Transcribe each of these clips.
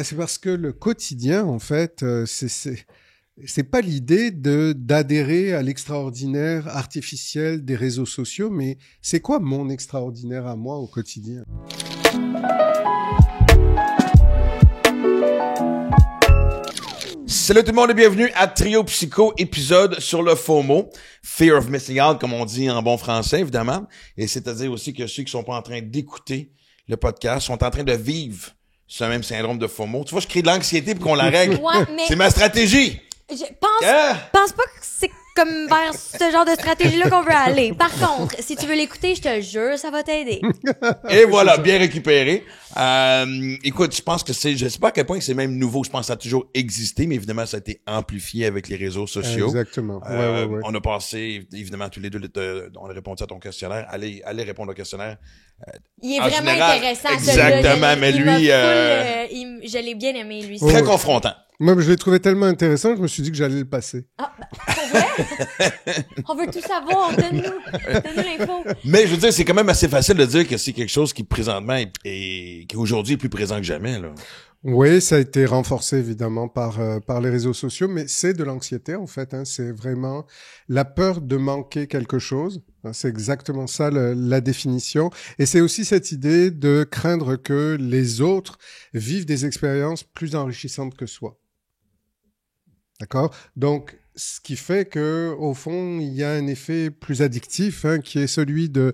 C'est parce que le quotidien, en fait, c'est pas l'idée d'adhérer à l'extraordinaire artificiel des réseaux sociaux, mais c'est quoi mon extraordinaire à moi au quotidien? Salut tout le monde et bienvenue à Trio Psycho, épisode sur le FOMO, Fear of Missing Out, comme on dit en bon français, évidemment. Et c'est-à-dire aussi que ceux qui sont pas en train d'écouter le podcast sont en train de vivre ce même syndrome de FOMO. Tu vois, je crée de l'anxiété pour qu'on la règle. Ouais, mais C'est ma stratégie. je pense pas que c'est comme vers ce genre de stratégie-là qu'on veut aller. Par contre, si tu veux l'écouter, je te le jure, ça va t'aider. Et voilà, bien récupéré. Écoute, je pense que je sais pas à quel point c'est même nouveau. Je pense que ça a toujours existé, mais évidemment, ça a été amplifié avec les réseaux sociaux. Exactement. Ouais. On a passé, évidemment, tous les deux, on a répondu à ton questionnaire. Allez répondre au questionnaire. Il est En vraiment général, intéressant. exactement, mais lui, je l'ai bien aimé, lui. Très confrontant. Moi, je l'ai trouvé tellement intéressant que je me suis dit que j'allais le passer. Ah, pour vrai? On veut tout savoir. Donne-nous l'info. Mais je veux dire, c'est quand même assez facile de dire que c'est quelque chose qui présentement qui aujourd'hui est plus présent que jamais, là. Oui, ça a été renforcé évidemment par les réseaux sociaux, mais c'est de l'anxiété en fait. C'est vraiment la peur de manquer quelque chose. C'est exactement ça la définition. Et c'est aussi cette idée de craindre que les autres vivent des expériences plus enrichissantes que soi. D'accord? Donc, ce qui fait que au fond, il y a un effet plus addictif, qui est celui de,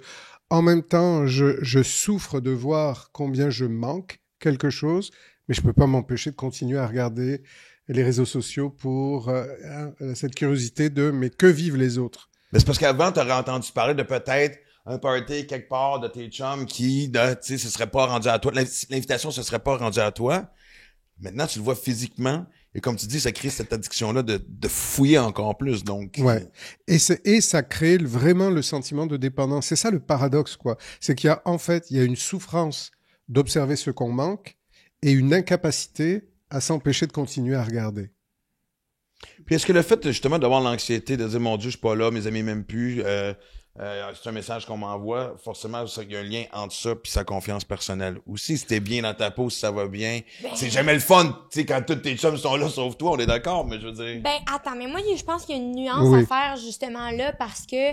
en même temps, je souffre de voir combien je manque quelque chose, mais je peux pas m'empêcher de continuer à regarder les réseaux sociaux pour cette curiosité de mais que vivent les autres. Mais c'est parce qu'avant, t'aurais entendu parler de peut-être un party quelque part de tes chums qui, tu sais, ce serait pas rendu à toi. L'invitation, ce serait pas rendu à toi. Maintenant, tu le vois physiquement. Et comme tu dis, ça crée cette addiction-là de fouiller encore plus. Donc, ouais. Et ça crée vraiment le sentiment de dépendance. C'est ça le paradoxe, quoi. C'est qu'il y a, en fait, il y a une souffrance d'observer ce qu'on manque et une incapacité à s'empêcher de continuer à regarder. Puis est-ce que le fait, justement, d'avoir l'anxiété, de dire, mon Dieu, je suis pas là, mes amis m'aiment plus, c'est un message qu'on m'envoie, forcément, il y a un lien entre ça puis sa confiance personnelle. Aussi, si t'es bien dans ta peau, si ça va bien, c'est jamais le fun, tu sais, quand tous tes chums sont là, sauf toi, on est d'accord, mais je veux dire... Attends, mais moi, je pense qu'il y a une nuance à faire, justement, là, parce que,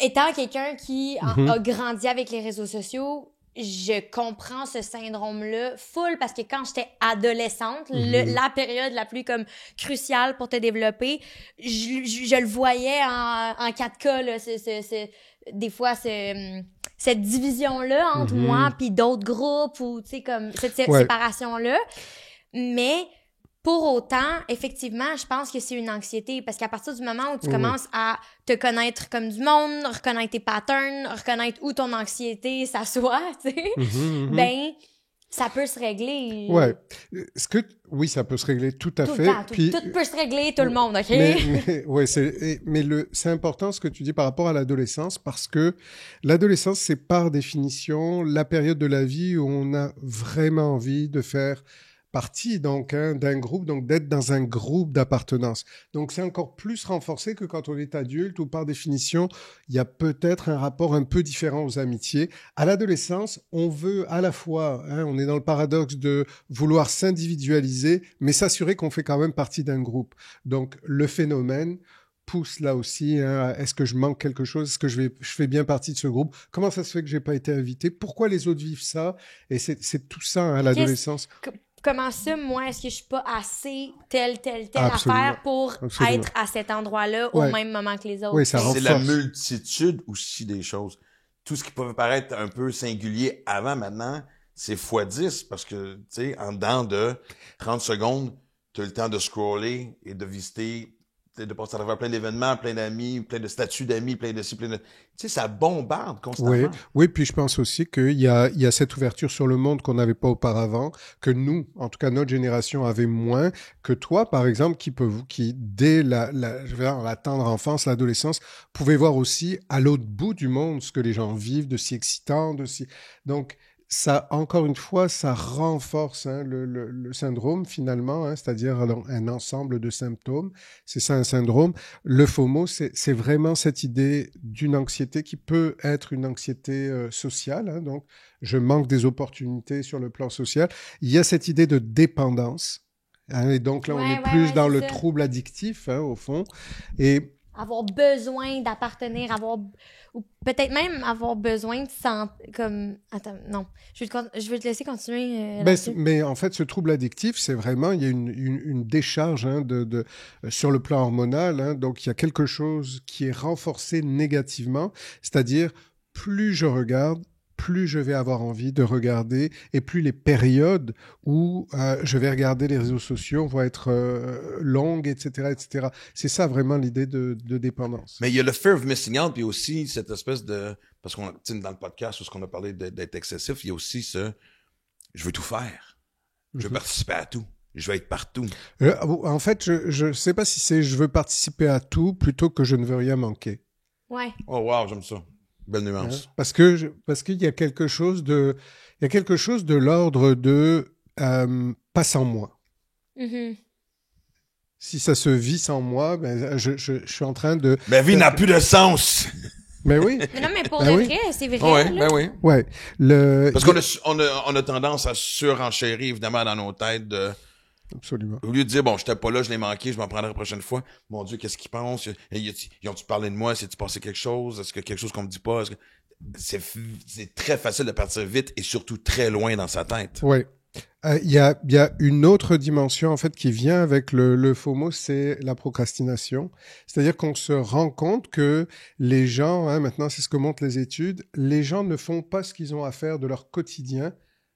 étant quelqu'un qui a grandi avec les réseaux sociaux, je comprends ce syndrome-là full parce que quand j'étais adolescente, la période la plus comme cruciale pour te développer, je le voyais en 4K, là, des fois, cette division-là entre moi puis d'autres groupes ou, tu sais, comme cette séparation-là. Mais pour autant, effectivement, je pense que c'est une anxiété parce qu'à partir du moment où tu commences à te connaître comme du monde, reconnaître tes patterns, reconnaître où ton anxiété s'assoit, tu sais, ben, ça peut se régler. Ouais. Oui, ça peut se régler tout à fait. Tout peut se régler, tout le monde, OK? Mais c'est important ce que tu dis par rapport à l'adolescence parce que l'adolescence, c'est par définition la période de la vie où on a vraiment envie de faire partie donc d'un groupe, donc d'être dans un groupe d'appartenance. Donc c'est encore plus renforcé que quand on est adulte où par définition il y a peut-être un rapport un peu différent aux amitiés. À l'adolescence, on veut à la fois, on est dans le paradoxe de vouloir s'individualiser, mais s'assurer qu'on fait quand même partie d'un groupe. Donc le phénomène pousse là aussi, est-ce que je manque quelque chose? Est-ce que je fais bien partie de ce groupe? Comment ça se fait que j'ai pas été invité? Pourquoi les autres vivent ça? Et c'est tout ça à l'adolescence. Comment ça, moi, est-ce que je suis pas assez telle affaire pour être à cet endroit-là au même moment que les autres? Oui, ça renforce. C'est la multitude aussi des choses. Tout ce qui pouvait paraître un peu singulier avant, maintenant, c'est x10 parce que, tu sais, en dedans de 30 secondes, tu as le temps de scroller et de visiter, de passer à travers plein d'événements, plein d'amis, plein de statuts d'amis, plein de ci, plein de... Tu sais, ça bombarde constamment. Oui, puis je pense aussi qu'il y a cette ouverture sur le monde qu'on n'avait pas auparavant, que nous, en tout cas notre génération, avait moins, que toi, par exemple, qui dès la tendre enfance, l'adolescence, pouvait voir aussi à l'autre bout du monde ce que les gens vivent de si excitant, Donc, ça, encore une fois, ça renforce le syndrome finalement, c'est-à-dire un ensemble de symptômes. C'est ça un syndrome. Le FOMO, c'est vraiment cette idée d'une anxiété qui peut être une anxiété sociale. Donc, je manque des opportunités sur le plan social. Il y a cette idée de dépendance. Et donc là, on est plus dans le trouble addictif, au fond. Et avoir besoin d'appartenir, ou peut-être même avoir besoin de sentir comme... Attends, non. Je vais te laisser continuer mais en fait, ce trouble addictif, c'est vraiment... Il y a une décharge sur le plan hormonal. Donc, il y a quelque chose qui est renforcé négativement. C'est-à-dire, plus je regarde, plus je vais avoir envie de regarder et plus les périodes où je vais regarder les réseaux sociaux vont être longues, etc., etc. C'est ça vraiment l'idée de dépendance. Mais il y a le fear of missing out, puis aussi cette espèce de... Parce qu'on dans le podcast, où on a parlé d'être excessif, il y a aussi ce... Je veux tout faire. Je veux participer à tout. Je veux être partout. En fait, je sais pas si c'est je veux participer à tout plutôt que je ne veux rien manquer. Ouais. Oh wow, j'aime ça. Belle nuance. Parce qu'il y a quelque chose de l'ordre de pas sans moi. Mm-hmm. Si ça se vit sans moi, ben je suis en train de... Ma vie n'a plus de sens. Mais oui. Mais non, mais pour de vrai, c'est vrai. Ouais, ben oui. Ouais. Parce qu'on a tendance à surenchérir évidemment dans nos têtes de... Absolument. Au lieu de dire, bon, j'étais pas là, je l'ai manqué, je m'en prendrai la prochaine fois. Mon Dieu, qu'est-ce qu'ils pensent? Ils ont-tu parlé de moi? S'est-tu passé quelque chose? Est-ce que quelque chose qu'on me dit pas? C'est très facile de partir vite et surtout très loin dans sa tête. Oui. Il y a une autre dimension, en fait, qui vient avec le FOMO, c'est la procrastination. C'est-à-dire qu'on se rend compte que les gens, maintenant, c'est ce que montrent les études, les gens ne font pas ce qu'ils ont à faire de leur quotidien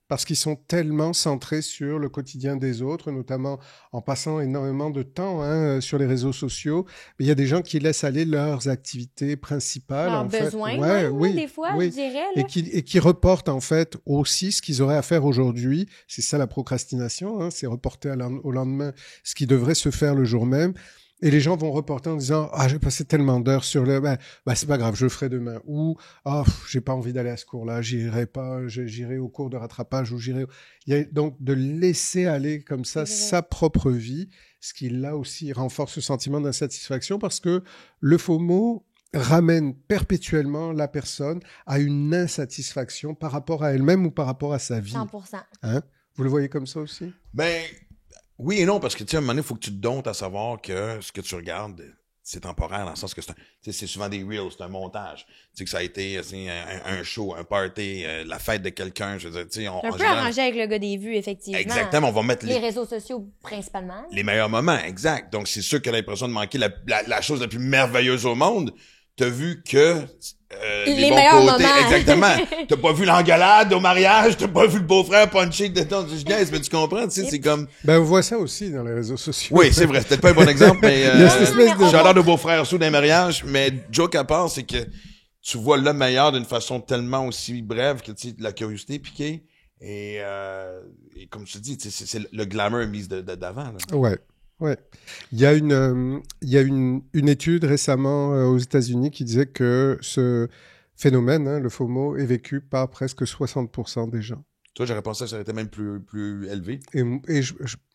parce qu'ils sont tellement centrés sur le quotidien des autres, notamment en passant énormément de temps sur les réseaux sociaux. Mais il y a des gens qui laissent aller leurs activités principales. Leurs besoins, même, des fois, je dirais. Là. Et qui reportent en fait aussi ce qu'ils auraient à faire aujourd'hui. C'est ça la procrastination, c'est reporter au lendemain ce qui devrait se faire le jour même. Et les gens vont reporter en disant « Ah, j'ai passé tellement d'heures sur le... c'est pas grave, je le ferai demain. » Ou « Ah, j'ai pas envie d'aller à ce cours-là, j'irai pas, j'irai au cours de rattrapage ou j'irai... » Il y a donc de laisser aller comme ça sa propre vie, ce qui là aussi renforce ce sentiment d'insatisfaction parce que le FOMO ramène perpétuellement la personne à une insatisfaction par rapport à elle-même ou par rapport à sa vie. 100%. Vous le voyez comme ça aussi? Ben... Oui et non, parce que, tu sais, à un moment donné, il faut que tu te domptes à savoir que ce que tu regardes, c'est temporaire, dans le sens que c'est souvent des reels, c'est un montage. Tu sais, que ça a été un show, un party, la fête de quelqu'un, je veux dire, tu sais... Un peu arrangé avec le gars des vues, effectivement. Exactement, on va mettre les réseaux sociaux, principalement. Les meilleurs moments, exact. Donc, c'est sûr que l'impression de manquer la chose la plus merveilleuse au monde. T'as vu que les bons meilleurs côtés, moments. exactement. T'as pas vu l'engueulade au mariage, t'as pas vu le beau-frère puncher dedans du gaz, mais tu comprends, tu sais, c'est comme... Ben, on voit ça aussi dans les réseaux sociaux. Oui, c'est vrai, c'est peut-être pas un bon exemple, mais il y a cette espèce de... j'adore de beau-frère sous des mariages, mais joke à part, c'est que tu vois le meilleur d'une façon tellement aussi brève que, tu sais, la curiosité piquée, et comme tu dis, c'est le glamour mis d'avant, là. Ouais. Ouais, il y a une étude récemment aux États-Unis qui disait que ce phénomène, le FOMO, est vécu par presque 60% des gens. Toi, j'aurais pensé que ça aurait été même plus élevé. Et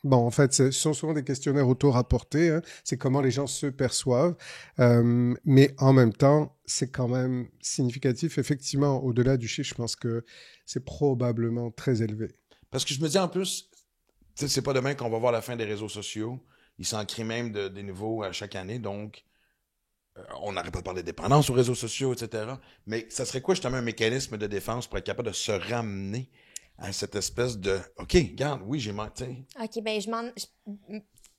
bon, en fait, ce sont souvent des questionnaires auto-rapportés. C'est comment les gens se perçoivent, mais en même temps, c'est quand même significatif. Effectivement, au-delà du chiffre, je pense que c'est probablement très élevé. Parce que je me dis en plus, tu sais, c'est pas demain qu'on va voir la fin des réseaux sociaux. Ils s'en créent même des nouveaux à chaque année, donc on n'arrête pas de parler de dépendance aux réseaux sociaux, etc. Mais ça serait quoi justement un mécanisme de défense pour être capable de se ramener à cette espèce de « OK, regarde, oui, j'ai menti. » OK, ben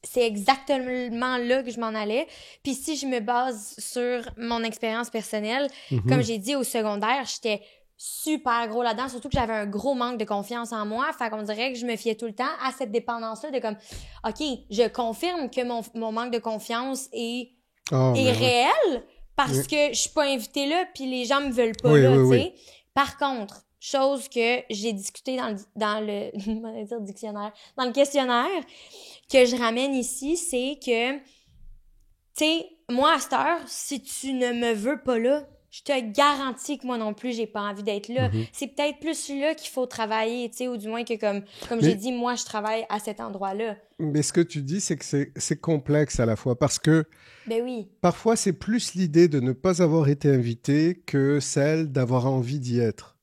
c'est exactement là que je m'en allais. Puis si je me base sur mon expérience personnelle, comme j'ai dit au secondaire, j'étais super gros là-dedans, surtout que j'avais un gros manque de confiance en moi, fait qu'on dirait que je me fiais tout le temps à cette dépendance-là de comme, OK, je confirme que mon manque de confiance est réel parce que je suis pas invitée là puis les gens me veulent pas tu sais. Par contre, chose que j'ai discuté dans le dictionnaire, dans le questionnaire que je ramène ici, c'est que, tu sais, moi à cette heure, si tu ne me veux pas là, je te garantis que moi non plus, j'ai pas envie d'être là. C'est peut-être plus là qu'il faut travailler, tu sais, ou du moins que comme j'ai dit, moi, je travaille à cet endroit-là. Mais ce que tu dis, c'est que c'est complexe à la fois, parce que Ben oui. parfois, c'est plus l'idée de ne pas avoir été invité que celle d'avoir envie d'y être.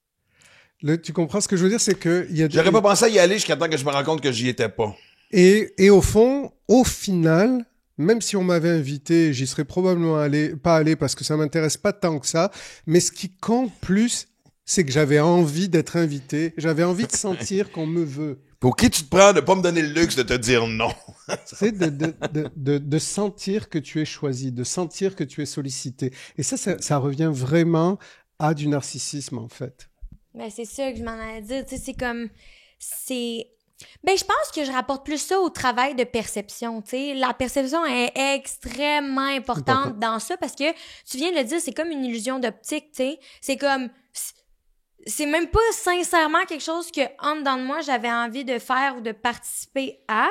Tu comprends ce que je veux dire? C'est que j'aurais pas pensé à y aller jusqu'à temps que je me rends compte que j'y étais pas. Et au fond, au final, même si on m'avait invité, j'y serais probablement pas allé parce que ça m'intéresse pas tant que ça. Mais ce qui compte plus, c'est que j'avais envie d'être invité. J'avais envie de sentir qu'on me veut. Pour qui tu te prends de pas me donner le luxe de te dire non? C'est de sentir que tu es choisi, de sentir que tu es sollicité. Et ça revient vraiment à du narcissisme, en fait. Ben, c'est ça que je m'en allais dire. Tu sais, ben, je pense que je rapporte plus ça au travail de perception, tu sais. La perception est extrêmement importante dans ça parce que, tu viens de le dire, c'est comme une illusion d'optique, tu sais. C'est comme... C'est même pas sincèrement quelque chose que, en dedans de moi, j'avais envie de faire ou de participer à.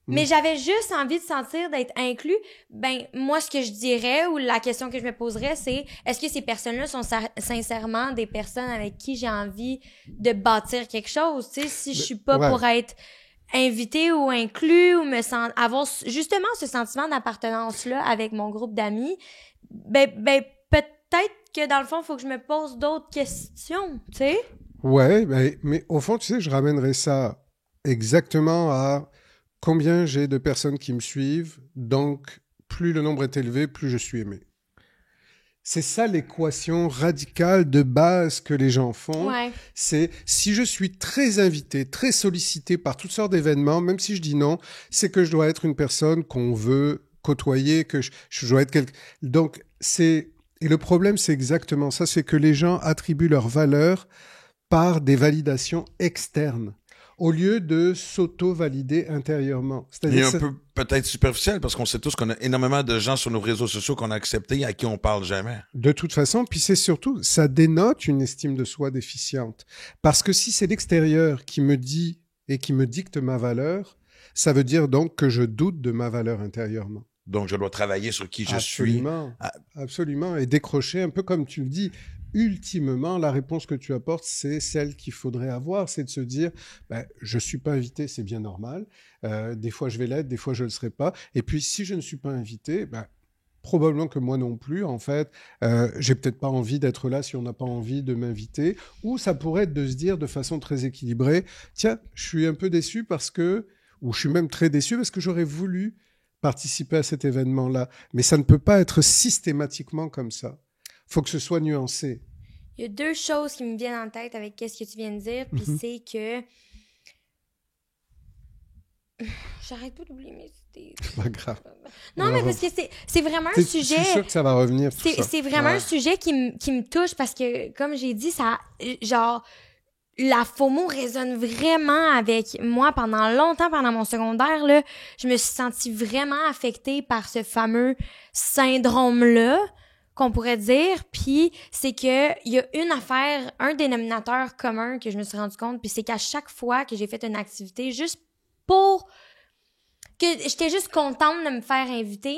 Mais j'avais juste envie de sentir d'être inclus. Ben, moi, ce que je dirais ou la question que je me poserais, c'est est-ce que ces personnes-là sont sincèrement des personnes avec qui j'ai envie de bâtir quelque chose? Tu sais, si je suis pas pour être invitée ou inclus ou avoir justement ce sentiment d'appartenance-là avec mon groupe d'amis, ben peut-être que dans le fond, il faut que je me pose d'autres questions, tu sais? Ouais, mais au fond, tu sais, je ramènerais ça exactement à combien j'ai de personnes qui me suivent, donc plus le nombre est élevé, plus je suis aimé. C'est ça l'équation radicale de base que les gens font. Ouais. C'est si je suis très invité, très sollicité par toutes sortes d'événements, même si je dis non, c'est que je dois être une personne qu'on veut côtoyer, que je dois être quelqu'un. Donc, et le problème, c'est exactement ça, c'est que les gens attribuent leur valeur par des validations externes, au lieu de s'auto-valider intérieurement. C'est-à-dire un peu peut-être superficiel, parce qu'on sait tous qu'on a énormément de gens sur nos réseaux sociaux qu'on a acceptés à qui on parle jamais. De toute façon, puis c'est surtout, ça dénote une estime de soi déficiente. Parce que si c'est l'extérieur qui me dit et qui me dicte ma valeur, ça veut dire donc que je doute de ma valeur intérieurement. Donc, je dois travailler sur qui je suis. Absolument. Et décrocher, un peu comme tu le dis, ultimement, la réponse que tu apportes, c'est celle qu'il faudrait avoir, c'est de se dire, je suis pas invité, c'est bien normal. Des fois, je vais l'être, des fois, je le serai pas. Et puis, si je ne suis pas invité, probablement que moi non plus, en fait, j'ai peut-être pas envie d'être là si on n'a pas envie de m'inviter. Ou ça pourrait être de se dire de façon très équilibrée, tiens, je suis un peu déçu ou je suis même très déçu parce que j'aurais voulu participer à cet événement-là. Mais ça ne peut pas être systématiquement comme ça. Il faut que ce soit nuancé. Il y a deux choses qui me viennent en tête avec ce que tu viens de dire, puis c'est que... J'arrête pas d'oublier mes idées. C'est pas grave. Non, mais parce que c'est vraiment un sujet... Je suis sûr que ça va revenir, tout ça. C'est vraiment un sujet qui me touche parce que, comme j'ai dit, ça... Genre... La FOMO résonne vraiment avec moi pendant longtemps, pendant mon secondaire, là. Je me suis sentie vraiment affectée par ce fameux syndrome-là, qu'on pourrait dire. Puis c'est que il y a une affaire, un dénominateur commun que je me suis rendu compte, puis c'est qu'à chaque fois que j'ai fait une activité, juste pour que j'étais juste contente de me faire inviter,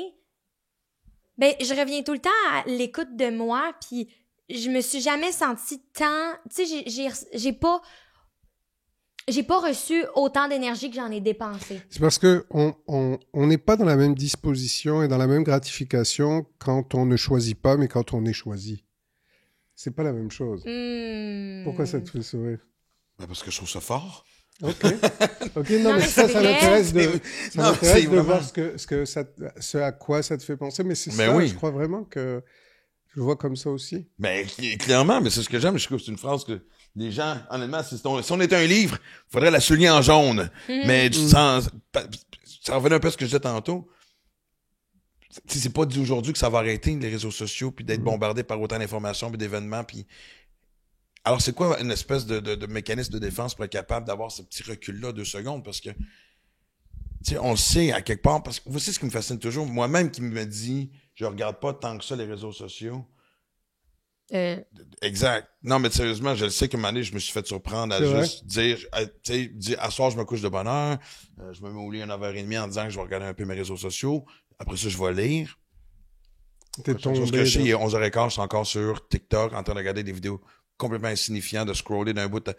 je reviens tout le temps à l'écoute de moi, puis je me suis jamais sentie tant... Tu sais, j'ai pas reçu autant d'énergie que j'en ai dépensé. C'est parce que on n'est pas dans la même disposition et dans la même gratification quand on ne choisit pas, mais quand on est choisi. C'est pas la même chose. Pourquoi ça te fait sourire? Parce que je trouve ça fort. OK, non, mais ça m'intéresse de voir ce à quoi ça te fait penser. Mais c'est ça, oui. Je crois vraiment que je le vois comme ça aussi. Mais clairement, mais c'est ce que j'aime. Je trouve que c'est une phrase que les gens, honnêtement, si on était un livre, il faudrait la souligner en jaune. Mais ça revenait un peu à ce que je disais tantôt. C'est pas dit aujourd'hui que ça va arrêter, les réseaux sociaux, puis d'être bombardé par autant d'informations puis d'événements. Puis... Alors, c'est quoi une espèce de mécanisme de défense pour être capable d'avoir ce petit recul-là 2 secondes? Parce que, tu sais, on le sait à quelque part. Parce que vous savez ce qui me fascine toujours. Moi-même qui me dis... Je regarde pas tant que ça les réseaux sociaux. Exact. Non, mais sérieusement, je le sais qu'à un moment donné, je me suis fait surprendre à juste dire, tu sais, à soir, je me couche de bonne heure, je me mets au lit à 9h30 en disant que je vais regarder un peu mes réseaux sociaux. Après ça, je vais lire. T'es Sans tombé. se cacher, il est 11h15, je suis encore sur TikTok en train de regarder des vidéos complètement insignifiantes, de scroller d'un bout,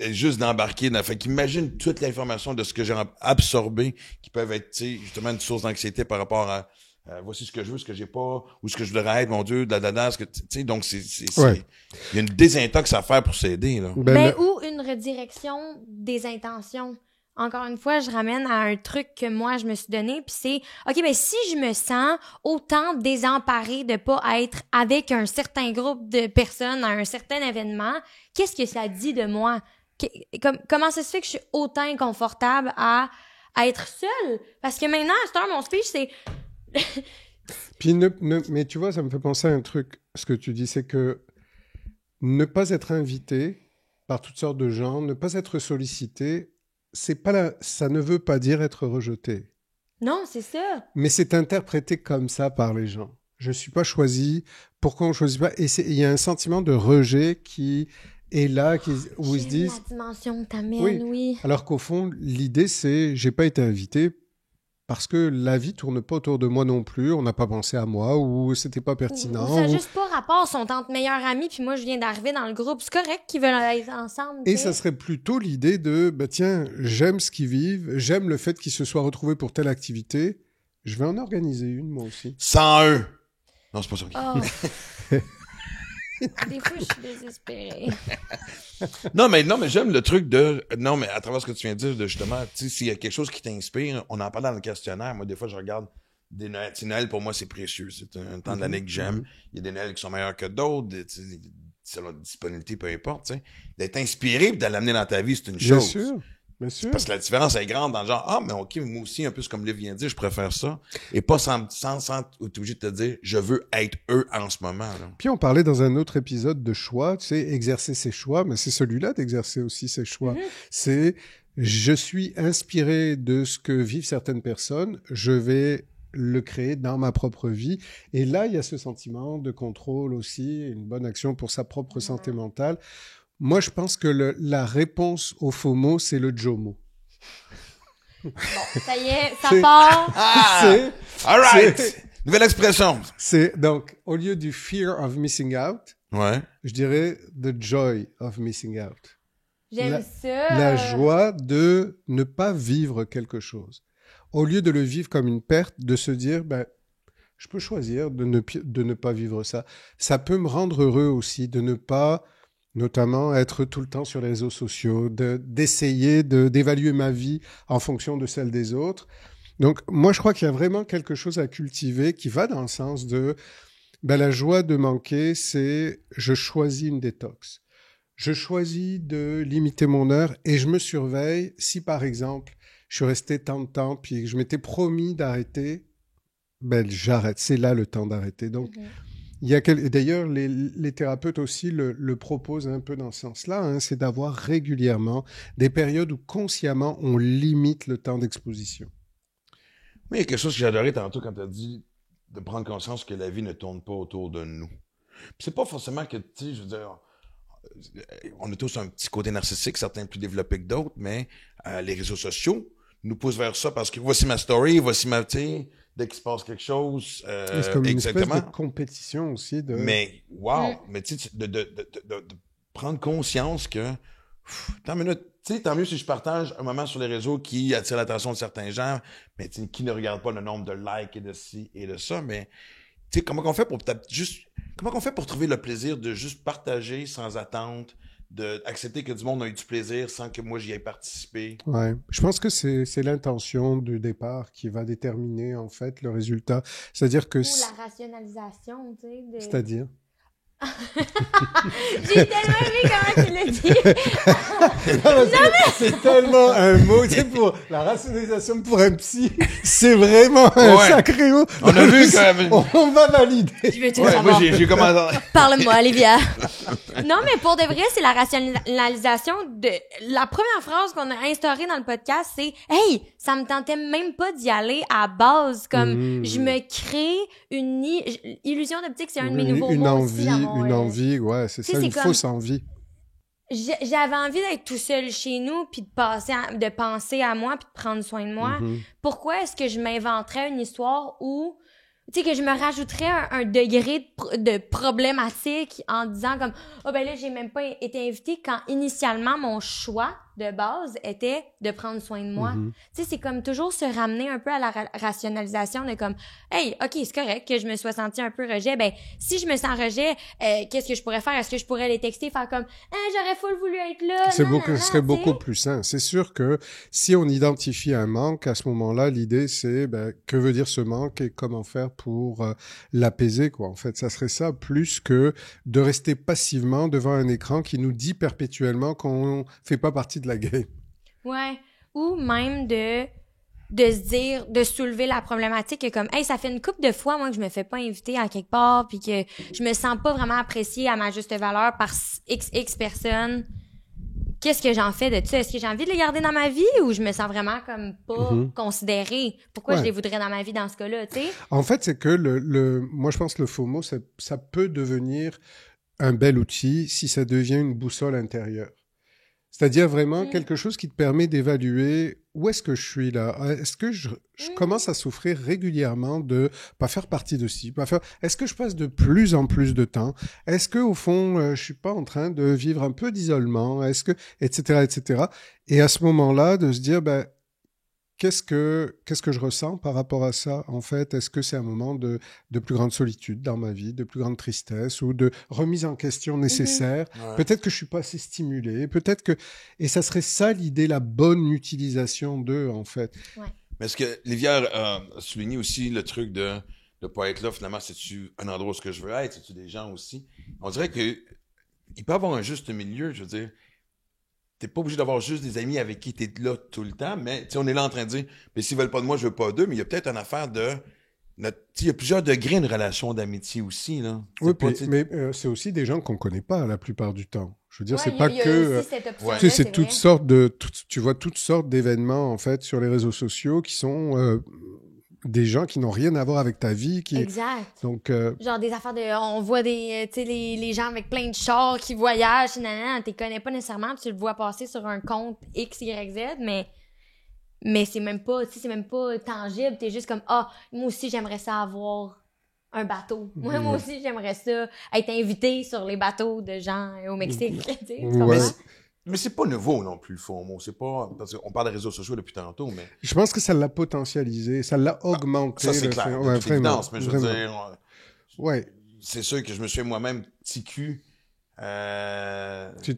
juste d'embarquer dans. Fait qu'imagine toute l'information de ce que j'ai absorbé qui peuvent être, tu sais, justement une source d'anxiété par rapport à voici ce que je veux, ce que j'ai pas, ou ce que je voudrais être, mon Dieu, ce que, tu sais, donc Ouais. il y a une désintox à faire pour s'aider, là. Ou une redirection des intentions. Encore une fois, je ramène à un truc que moi, je me suis donné, puis c'est, OK, ben si je me sens autant désemparée de pas être avec un certain groupe de personnes à un certain événement, qu'est-ce que ça dit de moi? Comment ça se fait que je suis autant inconfortable à être seule? Parce que maintenant, à cette heure, mon speech, c'est... Puis mais tu vois, ça me fait penser à un truc. Ce que tu dis, c'est que ne pas être invité par toutes sortes de gens, ne pas être sollicité, ça ne veut pas dire être rejeté. Non, c'est ça. Mais c'est interprété comme ça par les gens. Je suis pas choisi. Pourquoi on choisit pas? Et il y a un sentiment de rejet qui est là, où ils se disent. La dimension que t'amènes, oui. Alors qu'au fond, l'idée c'est, j'ai pas été invité parce que la vie tourne pas autour de moi non plus, on n'a pas pensé à moi, ou c'était pas pertinent. Ça n'a juste pas rapport, sont entre meilleurs amis, puis moi je viens d'arriver dans le groupe, c'est correct qu'ils veulent être ensemble. Et ça serait plutôt l'idée de, tiens, j'aime ce qu'ils vivent, j'aime le fait qu'ils se soient retrouvés pour telle activité, je vais en organiser une moi aussi. Sans eux! Non, c'est pas ça. Oh. Des fois, je suis désespérée. Non, mais j'aime le truc de... Non, mais à travers ce que tu viens de dire, de justement, tu sais, s'il y a quelque chose qui t'inspire, on en parle dans le questionnaire. Moi, des fois, je regarde des Noëls. Noël, pour moi, c'est précieux. C'est un temps de l'année que j'aime. Il y a des Noëls qui sont meilleurs que d'autres, selon la disponibilité, peu importe, tu sais. D'être inspiré et de l'amener dans ta vie, c'est une chose. Bien sûr. Bien sûr. Parce que la différence est grande dans le genre, mais OK, moi aussi, un peu comme Liv vient de dire, je préfère ça. Et pas sans être obligé de te dire, je veux être eux en ce moment, là. Puis on parlait dans un autre épisode de choix, tu sais, exercer ses choix, mais c'est celui-là d'exercer aussi ses choix. C'est, je suis inspiré de ce que vivent certaines personnes, je vais le créer dans ma propre vie. Et là, il y a ce sentiment de contrôle aussi, une bonne action pour sa propre santé mentale. Moi, je pense que la réponse au FOMO, c'est le JOMO. Bon, ça y est, ça part. All right! Nouvelle expression. C'est donc, au lieu du fear of missing out, ouais, je dirais the joy of missing out. J'aime ça. La joie de ne pas vivre quelque chose. Au lieu de le vivre comme une perte, de se dire, je peux choisir de ne pas vivre ça. Ça peut me rendre heureux aussi de ne pas, notamment, être tout le temps sur les réseaux sociaux, d'essayer d'évaluer ma vie en fonction de celle des autres. Donc, moi, je crois qu'il y a vraiment quelque chose à cultiver qui va dans le sens de la joie de manquer, c'est je choisis une détox. Je choisis de limiter mon heure et je me surveille. Si, par exemple, je suis resté tant de temps puis que je m'étais promis d'arrêter, j'arrête. C'est là le temps d'arrêter. Donc, il y a d'ailleurs, les thérapeutes aussi le proposent un peu dans ce sens-là, hein, c'est d'avoir régulièrement des périodes où consciemment on limite le temps d'exposition. Mais il y a quelque chose que j'ai adoré tantôt quand tu as dit de prendre conscience que la vie ne tourne pas autour de nous. Puis c'est pas forcément que, tu sais, je veux dire, on a tous un petit côté narcissique, certains plus développés que d'autres, mais les réseaux sociaux nous poussent vers ça parce que voici ma story, voici ma, tu sais, dès qu'il se passe quelque chose, c'est comme une espèce de compétition aussi. Mais, wow! Mais tu sais, de prendre conscience que, tant mieux si je partage un moment sur les réseaux qui attire l'attention de certains gens, mais qui ne regardent pas le nombre de likes et de ci et de ça, mais tu sais, comment on fait pour trouver le plaisir de juste partager sans attente, d'accepter que du monde a eu du plaisir sans que moi j'y ai participé? Ouais, je pense que c'est l'intention du départ qui va déterminer en fait le résultat. C'est-à-dire que... Ou la rationalisation, tu sais. C'est-à-dire? J'ai tellement aimé comment tu l'as dit. C'est tellement un mot, tu sais, pour la rationalisation pour un psy, c'est vraiment un sacré mot. On a vu quand même. On va valider. Je veux tout savoir. Moi, j'ai commencé. Parle-moi, Olivia. Non, mais pour de vrai, c'est la rationalisation de... La première phrase qu'on a instaurée dans le podcast, c'est « Hey, ça me tentait même pas d'y aller à base. » Comme, je me crée une illusion d'optique, c'est un de mes nouveaux mots aussi. Une envie, ouais, c'est ça, une fausse envie. J'avais envie d'être tout seul chez nous, puis de penser à moi, puis de prendre soin de moi. Pourquoi est-ce que je m'inventerais une histoire où Tu sais, que je me rajouterais un degré de problématique en disant comme oh ben là j'ai même pas été invitée quand initialement mon choix de base était de prendre soin de moi. Tu sais, c'est comme toujours se ramener un peu à la rationalisation de comme hey, OK, c'est correct que je me sois sentie un peu rejet. Ben si je me sens rejet, qu'est-ce que je pourrais faire? Est-ce que je pourrais les texter, faire comme j'aurais full voulu être là. Ce serait beaucoup plus sain. C'est sûr que si on identifie un manque, à ce moment-là, l'idée c'est que veut dire ce manque et comment faire pour l'apaiser, quoi. En fait, ça serait ça, plus que de rester passivement devant un écran qui nous dit perpétuellement qu'on fait pas partie de la game. Ouais. Ou même de se dire, de soulever la problématique que comme, hey, ça fait une couple de fois, moi, que je me fais pas inviter à quelque part puis que je me sens pas vraiment appréciée à ma juste valeur par X personnes. Qu'est-ce que j'en fais de ça? Est-ce que j'ai envie de les garder dans ma vie ou je me sens vraiment comme pas considérée? Pourquoi je les voudrais dans ma vie dans ce cas-là, tu sais? En fait, c'est que moi, je pense que le FOMO, ça peut devenir un bel outil si ça devient une boussole intérieure. C'est-à-dire vraiment quelque chose qui te permet d'évaluer où est-ce que je suis là. Est-ce que je commence à souffrir régulièrement de pas faire partie de ci, pas faire. Est-ce que je passe de plus en plus de temps? Est-ce que au fond, je suis pas en train de vivre un peu d'isolement? Est-ce que, etc., etc. Et à ce moment-là, de se dire, qu'est-ce que je ressens par rapport à ça, en fait? Est-ce que c'est un moment de plus grande solitude dans ma vie, de plus grande tristesse ou de remise en question nécessaire? Peut-être que je suis pas assez stimulé, peut-être que... Et ça serait ça l'idée, la bonne utilisation d'eux, en fait. Ouais. Mais est-ce que Livière a souligné aussi le truc de pas être là, finalement, c'est-tu un endroit où je veux être? C'est-tu des gens aussi? On dirait que il peut y avoir un juste milieu, je veux dire. T'es pas obligé d'avoir juste des amis avec qui t'es là tout le temps, mais tu sais, on est là en train de dire, mais s'ils veulent pas de moi, je veux pas d'eux, mais il y a peut-être une affaire de, il y a plusieurs degrés de relation d'amitié aussi, là. Oui, mais c'est aussi des gens qu'on connaît pas la plupart du temps. Je veux dire, c'est pas y a que, aussi cette option-là, tu sais, c'est toutes vrai. sortes tu vois toutes sortes d'événements, en fait, sur les réseaux sociaux qui sont, des gens qui n'ont rien à voir avec ta vie, Exact. Donc, genre des affaires on voit des, tu sais, les gens avec plein de chars qui voyagent, t'es connais pas nécessairement, tu le vois passer sur un compte X, Y, Z, mais c'est même pas, tu sais, c'est même pas tangible, t'es juste comme, moi aussi j'aimerais ça avoir un bateau. Moi aussi j'aimerais ça être invité sur les bateaux de gens au Mexique, tu sais, tu comprends? Mais c'est pas nouveau non plus, le FOMO. C'est pas, parce qu'on parle des réseaux sociaux depuis tantôt, mais. Je pense que ça l'a potentialisé, ça l'a augmenté. Ça, c'est clair. Ouais, C'est évidence, mais je veux dire. Ouais. C'est sûr que je me suis moi-même ticu. Mais tu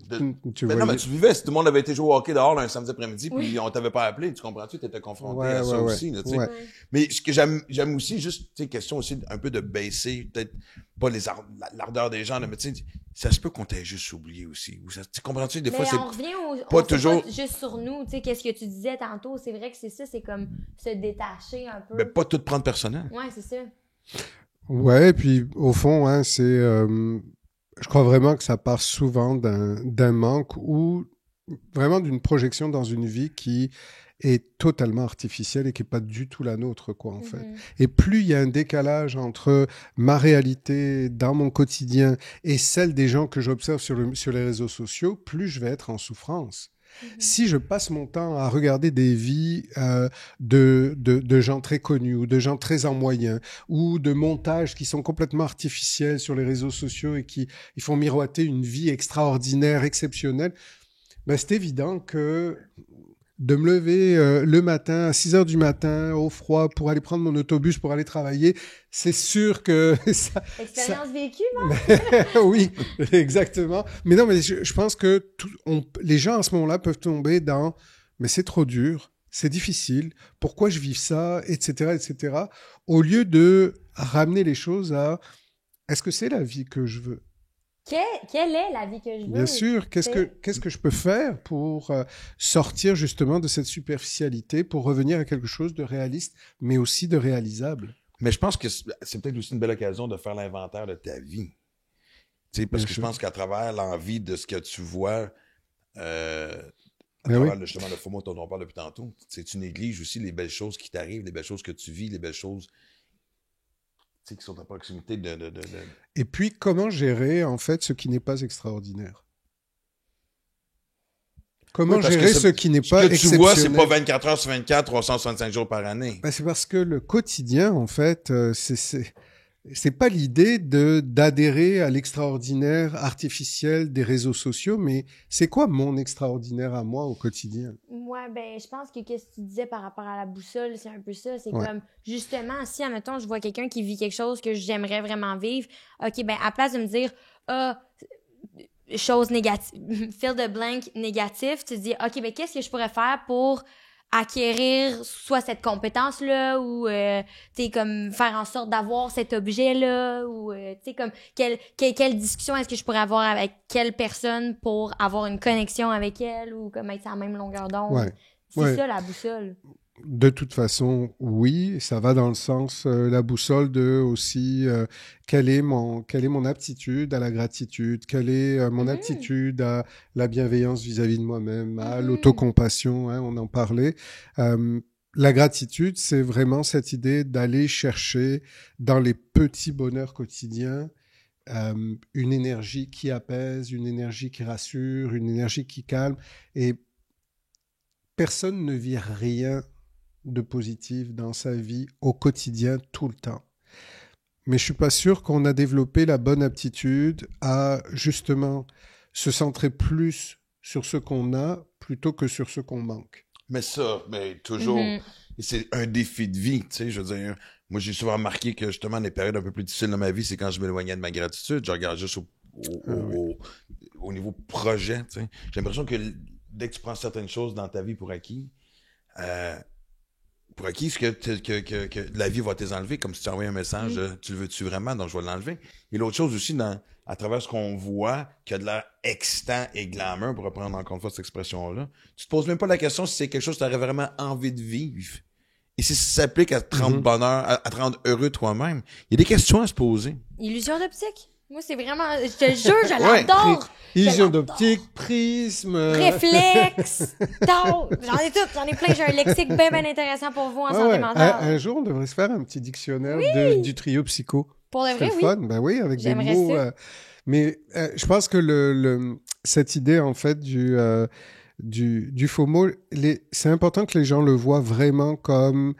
vivais, si tout le monde avait été jouer au hockey dehors là, un samedi après-midi, puis on t'avait pas appelé, tu comprends-tu? T'étais confronté à ça aussi, là, tu sais. Mais ce que j'aime aussi, juste, tu sais, question aussi un peu de baisser, peut-être pas l'ardeur des gens, là, mais tu sais, ça se peut qu'on t'ait juste oublié aussi. Tu comprends-tu? Des fois, c'est on revient pas toujours pas juste sur nous, tu sais, qu'est-ce que tu disais tantôt, c'est vrai que c'est ça, c'est comme se détacher un peu. Mais pas tout prendre personnel. Ouais, c'est ça. Ouais, et puis au fond, hein, c'est... je crois vraiment que ça part souvent d'un manque ou vraiment d'une projection dans une vie qui est totalement artificielle et qui est pas du tout la nôtre, quoi, en fait. Et plus il y a un décalage entre ma réalité dans mon quotidien et celle des gens que j'observe sur les réseaux sociaux, plus je vais être en souffrance. Si je passe mon temps à regarder des vies de gens très connus ou de gens très en moyen ou de montages qui sont complètement artificiels sur les réseaux sociaux et qui ils font miroiter une vie extraordinaire, exceptionnelle, c'est évident que de me lever le matin à 6 heures du matin au froid pour aller prendre mon autobus pour aller travailler, c'est sûr que ça... Expérience vécue, moi. Oui, exactement. Mais non, mais je pense que les gens à ce moment-là peuvent tomber dans « mais c'est trop dur, c'est difficile, pourquoi je vis ça, etc., etc. » au lieu de ramener les choses à « est-ce que c'est la vie que je veux ?» Quelle est la vie que je veux? Bien sûr. Qu'est-ce que je peux faire pour sortir justement de cette superficialité, pour revenir à quelque chose de réaliste, mais aussi de réalisable? Mais je pense que c'est peut-être aussi une belle occasion de faire l'inventaire de ta vie. Tu sais, parce que je pense qu'à travers l'envie de ce que tu vois, à travers justement le FOMO dont on parle depuis tantôt, tu négliges aussi les belles choses qui t'arrivent, les belles choses que tu vis, les belles choses qui sont à proximité de... Et puis, comment gérer, en fait, ce qui n'est pas extraordinaire? Comment gérer ce qui n'est pas exceptionnel? Ce que tu vois, c'est pas 24 heures sur 24, 365 jours par année. Ben, c'est parce que le quotidien, en fait, c'est pas l'idée d'adhérer à l'extraordinaire artificiel des réseaux sociaux, mais c'est quoi mon extraordinaire à moi au quotidien? Ouais, ben, je pense que qu'est-ce que tu disais par rapport à la boussole, c'est un peu ça. C'est Ouais. comme, justement, si, admettons, je vois quelqu'un qui vit quelque chose que j'aimerais vraiment vivre, OK, ben, à place de me dire, chose négative, fill the blank négatif, tu te dis, OK, ben, qu'est-ce que je pourrais faire pour acquérir soit cette compétence-là ou, tu sais, comme, faire en sorte d'avoir cet objet-là ou, tu sais, comme, quelle discussion est-ce que je pourrais avoir avec quelle personne pour avoir une connexion avec elle ou comme être sur la même longueur d'onde. Ouais. C'est ça, la boussole. De toute façon, oui, ça va dans le sens, la boussole de aussi, quelle est mon aptitude à la gratitude, quelle est mon aptitude à la bienveillance vis-à-vis de moi-même, à l'autocompassion, hein, on en parlait. La gratitude, c'est vraiment cette idée d'aller chercher dans les petits bonheurs quotidiens une énergie qui apaise, une énergie qui rassure, une énergie qui calme. Et personne ne vit rien de positif dans sa vie au quotidien tout le temps. Mais je suis pas sûr qu'on a développé la bonne aptitude à justement se centrer plus sur ce qu'on a plutôt que sur ce qu'on manque. Mais toujours, c'est un défi de vie, tu sais, je veux dire. Moi, j'ai souvent remarqué que justement, les périodes un peu plus difficiles dans ma vie, c'est quand je m'éloignais de ma gratitude. Je regarde juste au niveau projet, tu sais. J'ai l'impression que dès que tu prends certaines choses dans ta vie pour acquis, que la vie va t'enlever, comme si tu envoies un message, tu le veux-tu vraiment, donc je vais l'enlever. Et l'autre chose aussi, à travers ce qu'on voit, qui a de l'air excitant et glamour, pour reprendre encore une fois cette expression-là, tu te poses même pas la question si c'est quelque chose que tu aurais vraiment envie de vivre. Et si ça s'applique à te rendre bonheur, à te rendre heureux toi-même, il y a des questions à se poser. Illusion d'optique. Moi, c'est vraiment... Je te jure, je l'adore! Illusion d'optique, prisme... Réflexe, j'en ai toutes, j'en ai plein. J'ai un lexique bien intéressant pour vous en santé mentale. Un jour, on devrait se faire un petit dictionnaire du trio psycho. Pour de vrai, oui. Fun. Ben oui, avec J'aimerais des mots... ça. Mais je pense que cette idée, en fait, du FOMO, c'est important que les gens le voient vraiment comme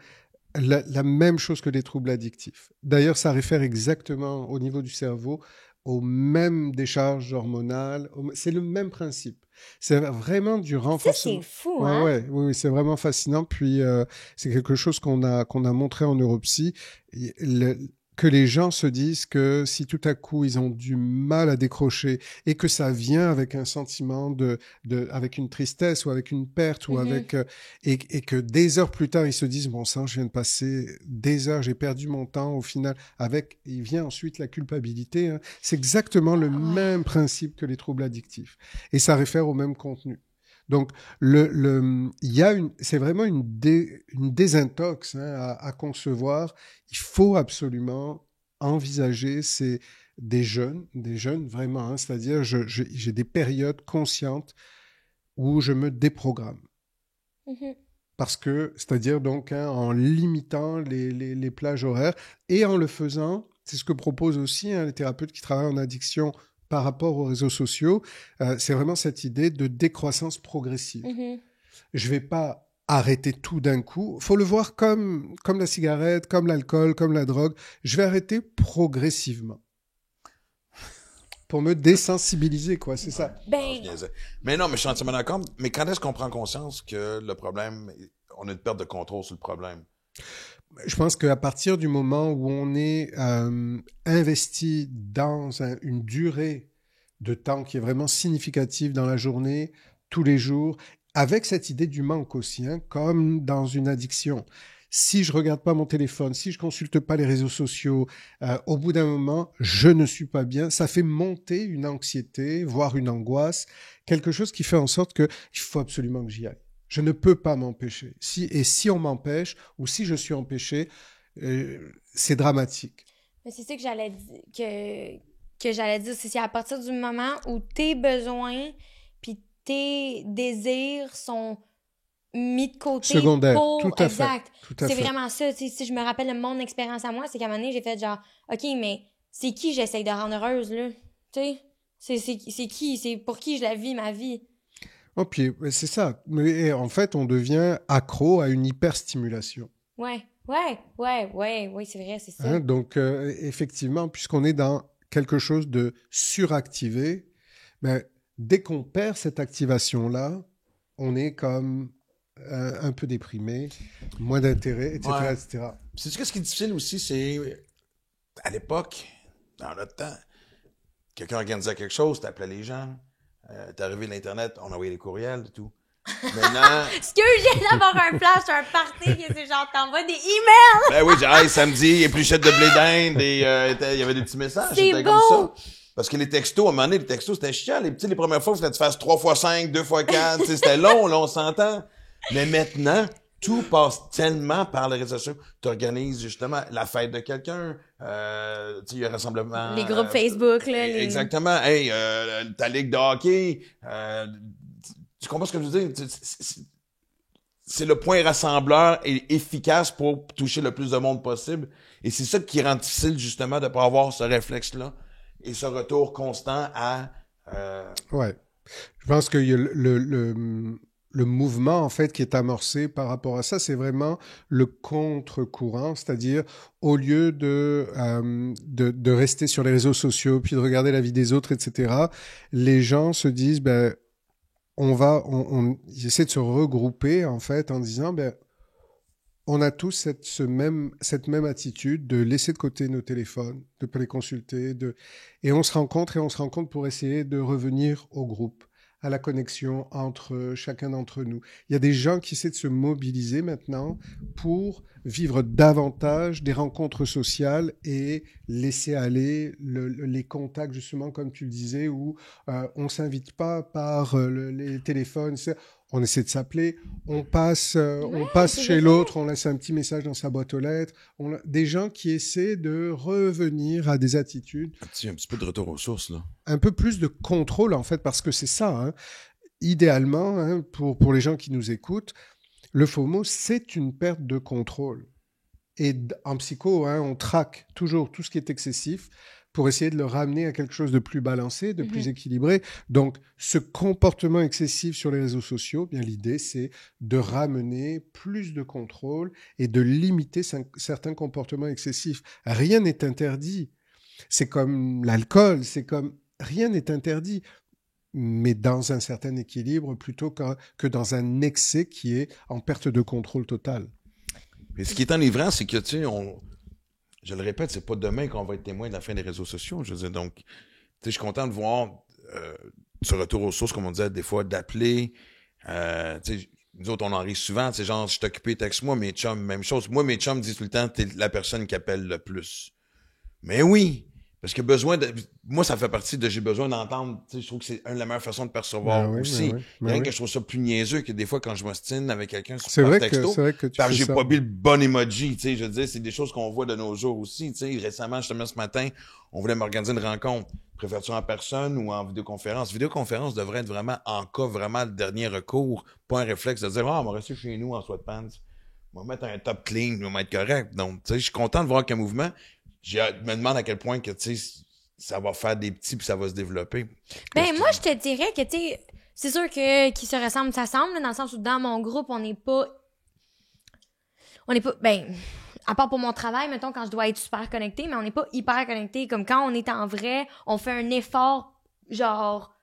la même chose que les troubles addictifs. D'ailleurs, ça réfère exactement au niveau du cerveau aux mêmes décharges hormonales. C'est le même principe. C'est vraiment du renforcement. Ça, c'est fou, hein? Oui, c'est vraiment fascinant. Puis, c'est quelque chose qu'on a montré en neuropsy. Que les gens se disent que si tout à coup ils ont du mal à décrocher et que ça vient avec un sentiment avec une tristesse ou avec une perte ou avec et que des heures plus tard ils se disent bon sang, je viens de passer des heures, j'ai perdu mon temps au final, il vient ensuite la culpabilité, hein. C'est exactement le même principe que les troubles addictifs et ça réfère au même contenu. Donc, c'est vraiment une désintox à concevoir. Il faut absolument envisager des jeunes vraiment, hein, c'est-à-dire j'ai des périodes conscientes où je me déprogramme. Parce que, c'est-à-dire donc en limitant les plages horaires et en le faisant, c'est ce que proposent aussi les thérapeutes qui travaillent en addiction par rapport aux réseaux sociaux, c'est vraiment cette idée de décroissance progressive. Je vais pas arrêter tout d'un coup. Faut le voir comme la cigarette, comme l'alcool, comme la drogue. Je vais arrêter progressivement. Pour me désensibiliser, quoi, c'est ça. Mais non, mais je suis entièrement d'accord. Mais quand est-ce qu'on prend conscience que le problème, on a une perte de contrôle sur le problème? Je pense qu'à partir du moment où on est investi dans une durée de temps qui est vraiment significative dans la journée, tous les jours, avec cette idée du manque aussi, hein, comme dans une addiction. Si je regarde pas mon téléphone, si je consulte pas les réseaux sociaux, au bout d'un moment, je ne suis pas bien. Ça fait monter une anxiété, voire une angoisse, quelque chose qui fait en sorte que il faut absolument que j'y aille. Je ne peux pas m'empêcher. Si on m'empêche, ou si je suis empêché, c'est dramatique. Mais c'est ça que j'allais dire, que j'allais dire. C'est à partir du moment où tes besoins puis tes désirs sont mis de côté. Secondaire, pour... tout à exact. fait. Tout à c'est fait. vraiment ça. Si je me rappelle de mon expérience à moi, c'est qu'à un moment donné, j'ai fait genre, OK, mais c'est qui j'essaye de rendre heureuse, là? Tu sais? C'est qui? C'est pour qui je la vis, ma vie? Oh, puis c'est ça. Mais en fait, on devient accro à une hyperstimulation. Oui, c'est vrai, c'est ça. Hein? Donc, effectivement, puisqu'on est dans quelque chose de suractivé, ben, dès qu'on perd cette activation-là, on est comme un peu déprimé, moins d'intérêt, etc., Ouais. etc. C'est ce qui est difficile aussi, c'est à l'époque, dans notre temps, quelqu'un organisait quelque chose, t'appelais les gens, t'es arrivé l'Internet, on envoyait des courriels et tout. Maintenant. Ce que je viens d'avoir un flash, un party, que c'est genre, t'envoies des emails! Ben oui, hey, samedi, épluchette de blé d'Inde, et il y avait des petits messages. C'est C'était beau! comme ça. Parce que les textos, à un moment donné, les textos, c'était chiant. Les premières fois, il fallait que tu fasses 3x5, 2x4, c'était long, là, on s'entend. Mais maintenant, tout passe tellement par les réseaux sociaux. Tu organises justement la fête de quelqu'un, il y a un rassemblement. Les groupes Facebook, là. Exactement. Hey, ta ligue de hockey, tu comprends ce que je veux dire? C'est le point rassembleur et efficace pour toucher le plus de monde possible. Et c'est ça qui rend difficile, justement, de pas avoir ce réflexe-là et ce retour constant à... Ouais. Je pense que le mouvement, en fait, qui est amorcé par rapport à ça, c'est vraiment le contre-courant, c'est-à-dire au lieu de rester sur les réseaux sociaux puis de regarder la vie des autres, etc., les gens se disent, ben, ils essaient de se regrouper, en fait, en disant, ben, on a tous cette même attitude de laisser de côté nos téléphones, de ne pas les consulter, et on se rencontre pour essayer de revenir au groupe, à la connexion entre chacun d'entre nous. Il y a des gens qui essaient de se mobiliser maintenant pour vivre davantage des rencontres sociales et laisser aller les contacts, justement, comme tu le disais, où on ne s'invite pas par les téléphones. On essaie de s'appeler, on passe chez l'autre, on laisse un petit message dans sa boîte aux lettres. Des gens qui essaient de revenir à des attitudes. Un petit peu de retour aux sources, là. Un peu plus de contrôle, en fait, parce que c'est ça. Hein. Idéalement, hein, pour les gens qui nous écoutent, le FOMO, c'est une perte de contrôle. Et en psycho, hein, on traque toujours tout ce qui est excessif pour essayer de le ramener à quelque chose de plus balancé, de plus équilibré. Donc, ce comportement excessif sur les réseaux sociaux, bien l'idée, c'est de ramener plus de contrôle et de limiter certains comportements excessifs. Rien n'est interdit. C'est comme l'alcool, rien n'est interdit, mais dans un certain équilibre plutôt que dans un excès qui est en perte de contrôle totale. Et ce qui est enivrant, c'est que, tu sais, je le répète, c'est pas demain qu'on va être témoin de la fin des réseaux sociaux. Je veux dire, donc, tu sais, je suis content de voir ce retour aux sources, comme on disait, des fois, d'appeler. Tu sais, nous autres, on en rit souvent. C'est genre, je suis occupé, texte-moi, mes chums, même chose. Moi, mes chums disent tout le temps, t'es la personne qui appelle le plus. Mais oui! Parce que moi, ça fait partie de j'ai besoin d'entendre. Je trouve que c'est une de la meilleure façon de percevoir aussi. Il y a rien que je trouve ça plus niaiseux que des fois quand je m'ostine avec quelqu'un sur texto. C'est vrai que tu parce que fais j'ai ça. pas mis le bon emoji. Je veux dire, c'est des choses qu'on voit de nos jours aussi. Récemment, justement, ce matin, on voulait m'organiser une rencontre. Préfères-tu en personne ou en vidéoconférence? Vidéoconférence devrait être vraiment, en cas vraiment le dernier recours, pas un réflexe de dire on va rester chez nous en sweatpants. On va mettre un top clean, on va être correct. Donc, je suis content de voir qu'un mouvement. Je me demande à quel point que, ça va faire des petits puis ça va se développer. Ben, moi, je te dirais que, c'est sûr que qui se ressemble, ça semble, dans le sens où dans mon groupe, on n'est pas, ben, à part pour mon travail, mettons, quand je dois être super connectée, mais on n'est pas hyper connecté. Comme quand on est en vrai, on fait un effort, genre,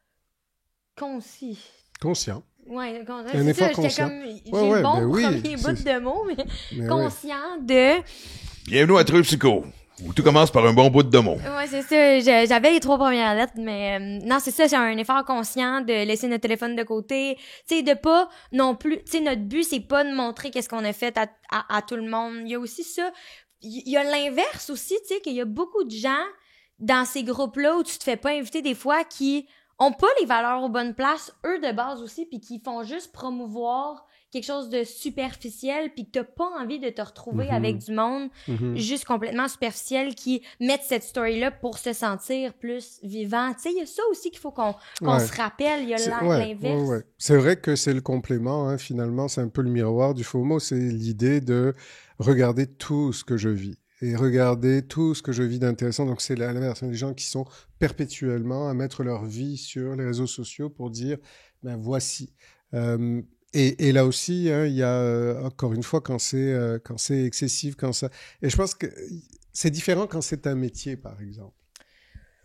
Conscient. Ouais, un effort conscient. J'ai le bon premier bout de mots, mais conscient de... Bienvenue à Truc Psycho, où tout commence par un bon bout de mots. Ouais, c'est ça. J'avais les 3 premières lettres, mais non, c'est ça. C'est un effort conscient de laisser notre téléphone de côté. Tu sais, de pas non plus... Tu sais, notre but, c'est pas de montrer qu'est-ce qu'on a fait à tout le monde. Il y a aussi ça. Il y a l'inverse aussi, tu sais, qu'il y a beaucoup de gens dans ces groupes-là où tu te fais pas inviter des fois qui ont pas les valeurs aux bonnes places, eux de base aussi, puis qui font juste promouvoir quelque chose de superficiel, puis que t'as pas envie de te retrouver avec du monde juste complètement superficiel qui mettent cette story-là pour se sentir plus vivant. Tu sais, il y a ça aussi qu'il faut qu'on se rappelle, il y a l'inverse. Ouais. C'est vrai que c'est le complément, hein, finalement, c'est un peu le miroir du FOMO, c'est l'idée de regarder tout ce que je vis. Et regarder tout ce que je vis d'intéressant. Donc, c'est l'inverse. Les gens qui sont perpétuellement à mettre leur vie sur les réseaux sociaux pour dire ben voici. Et là aussi, hein, il y a encore une fois quand c'est excessif, quand ça. Et je pense que c'est différent quand c'est un métier, par exemple.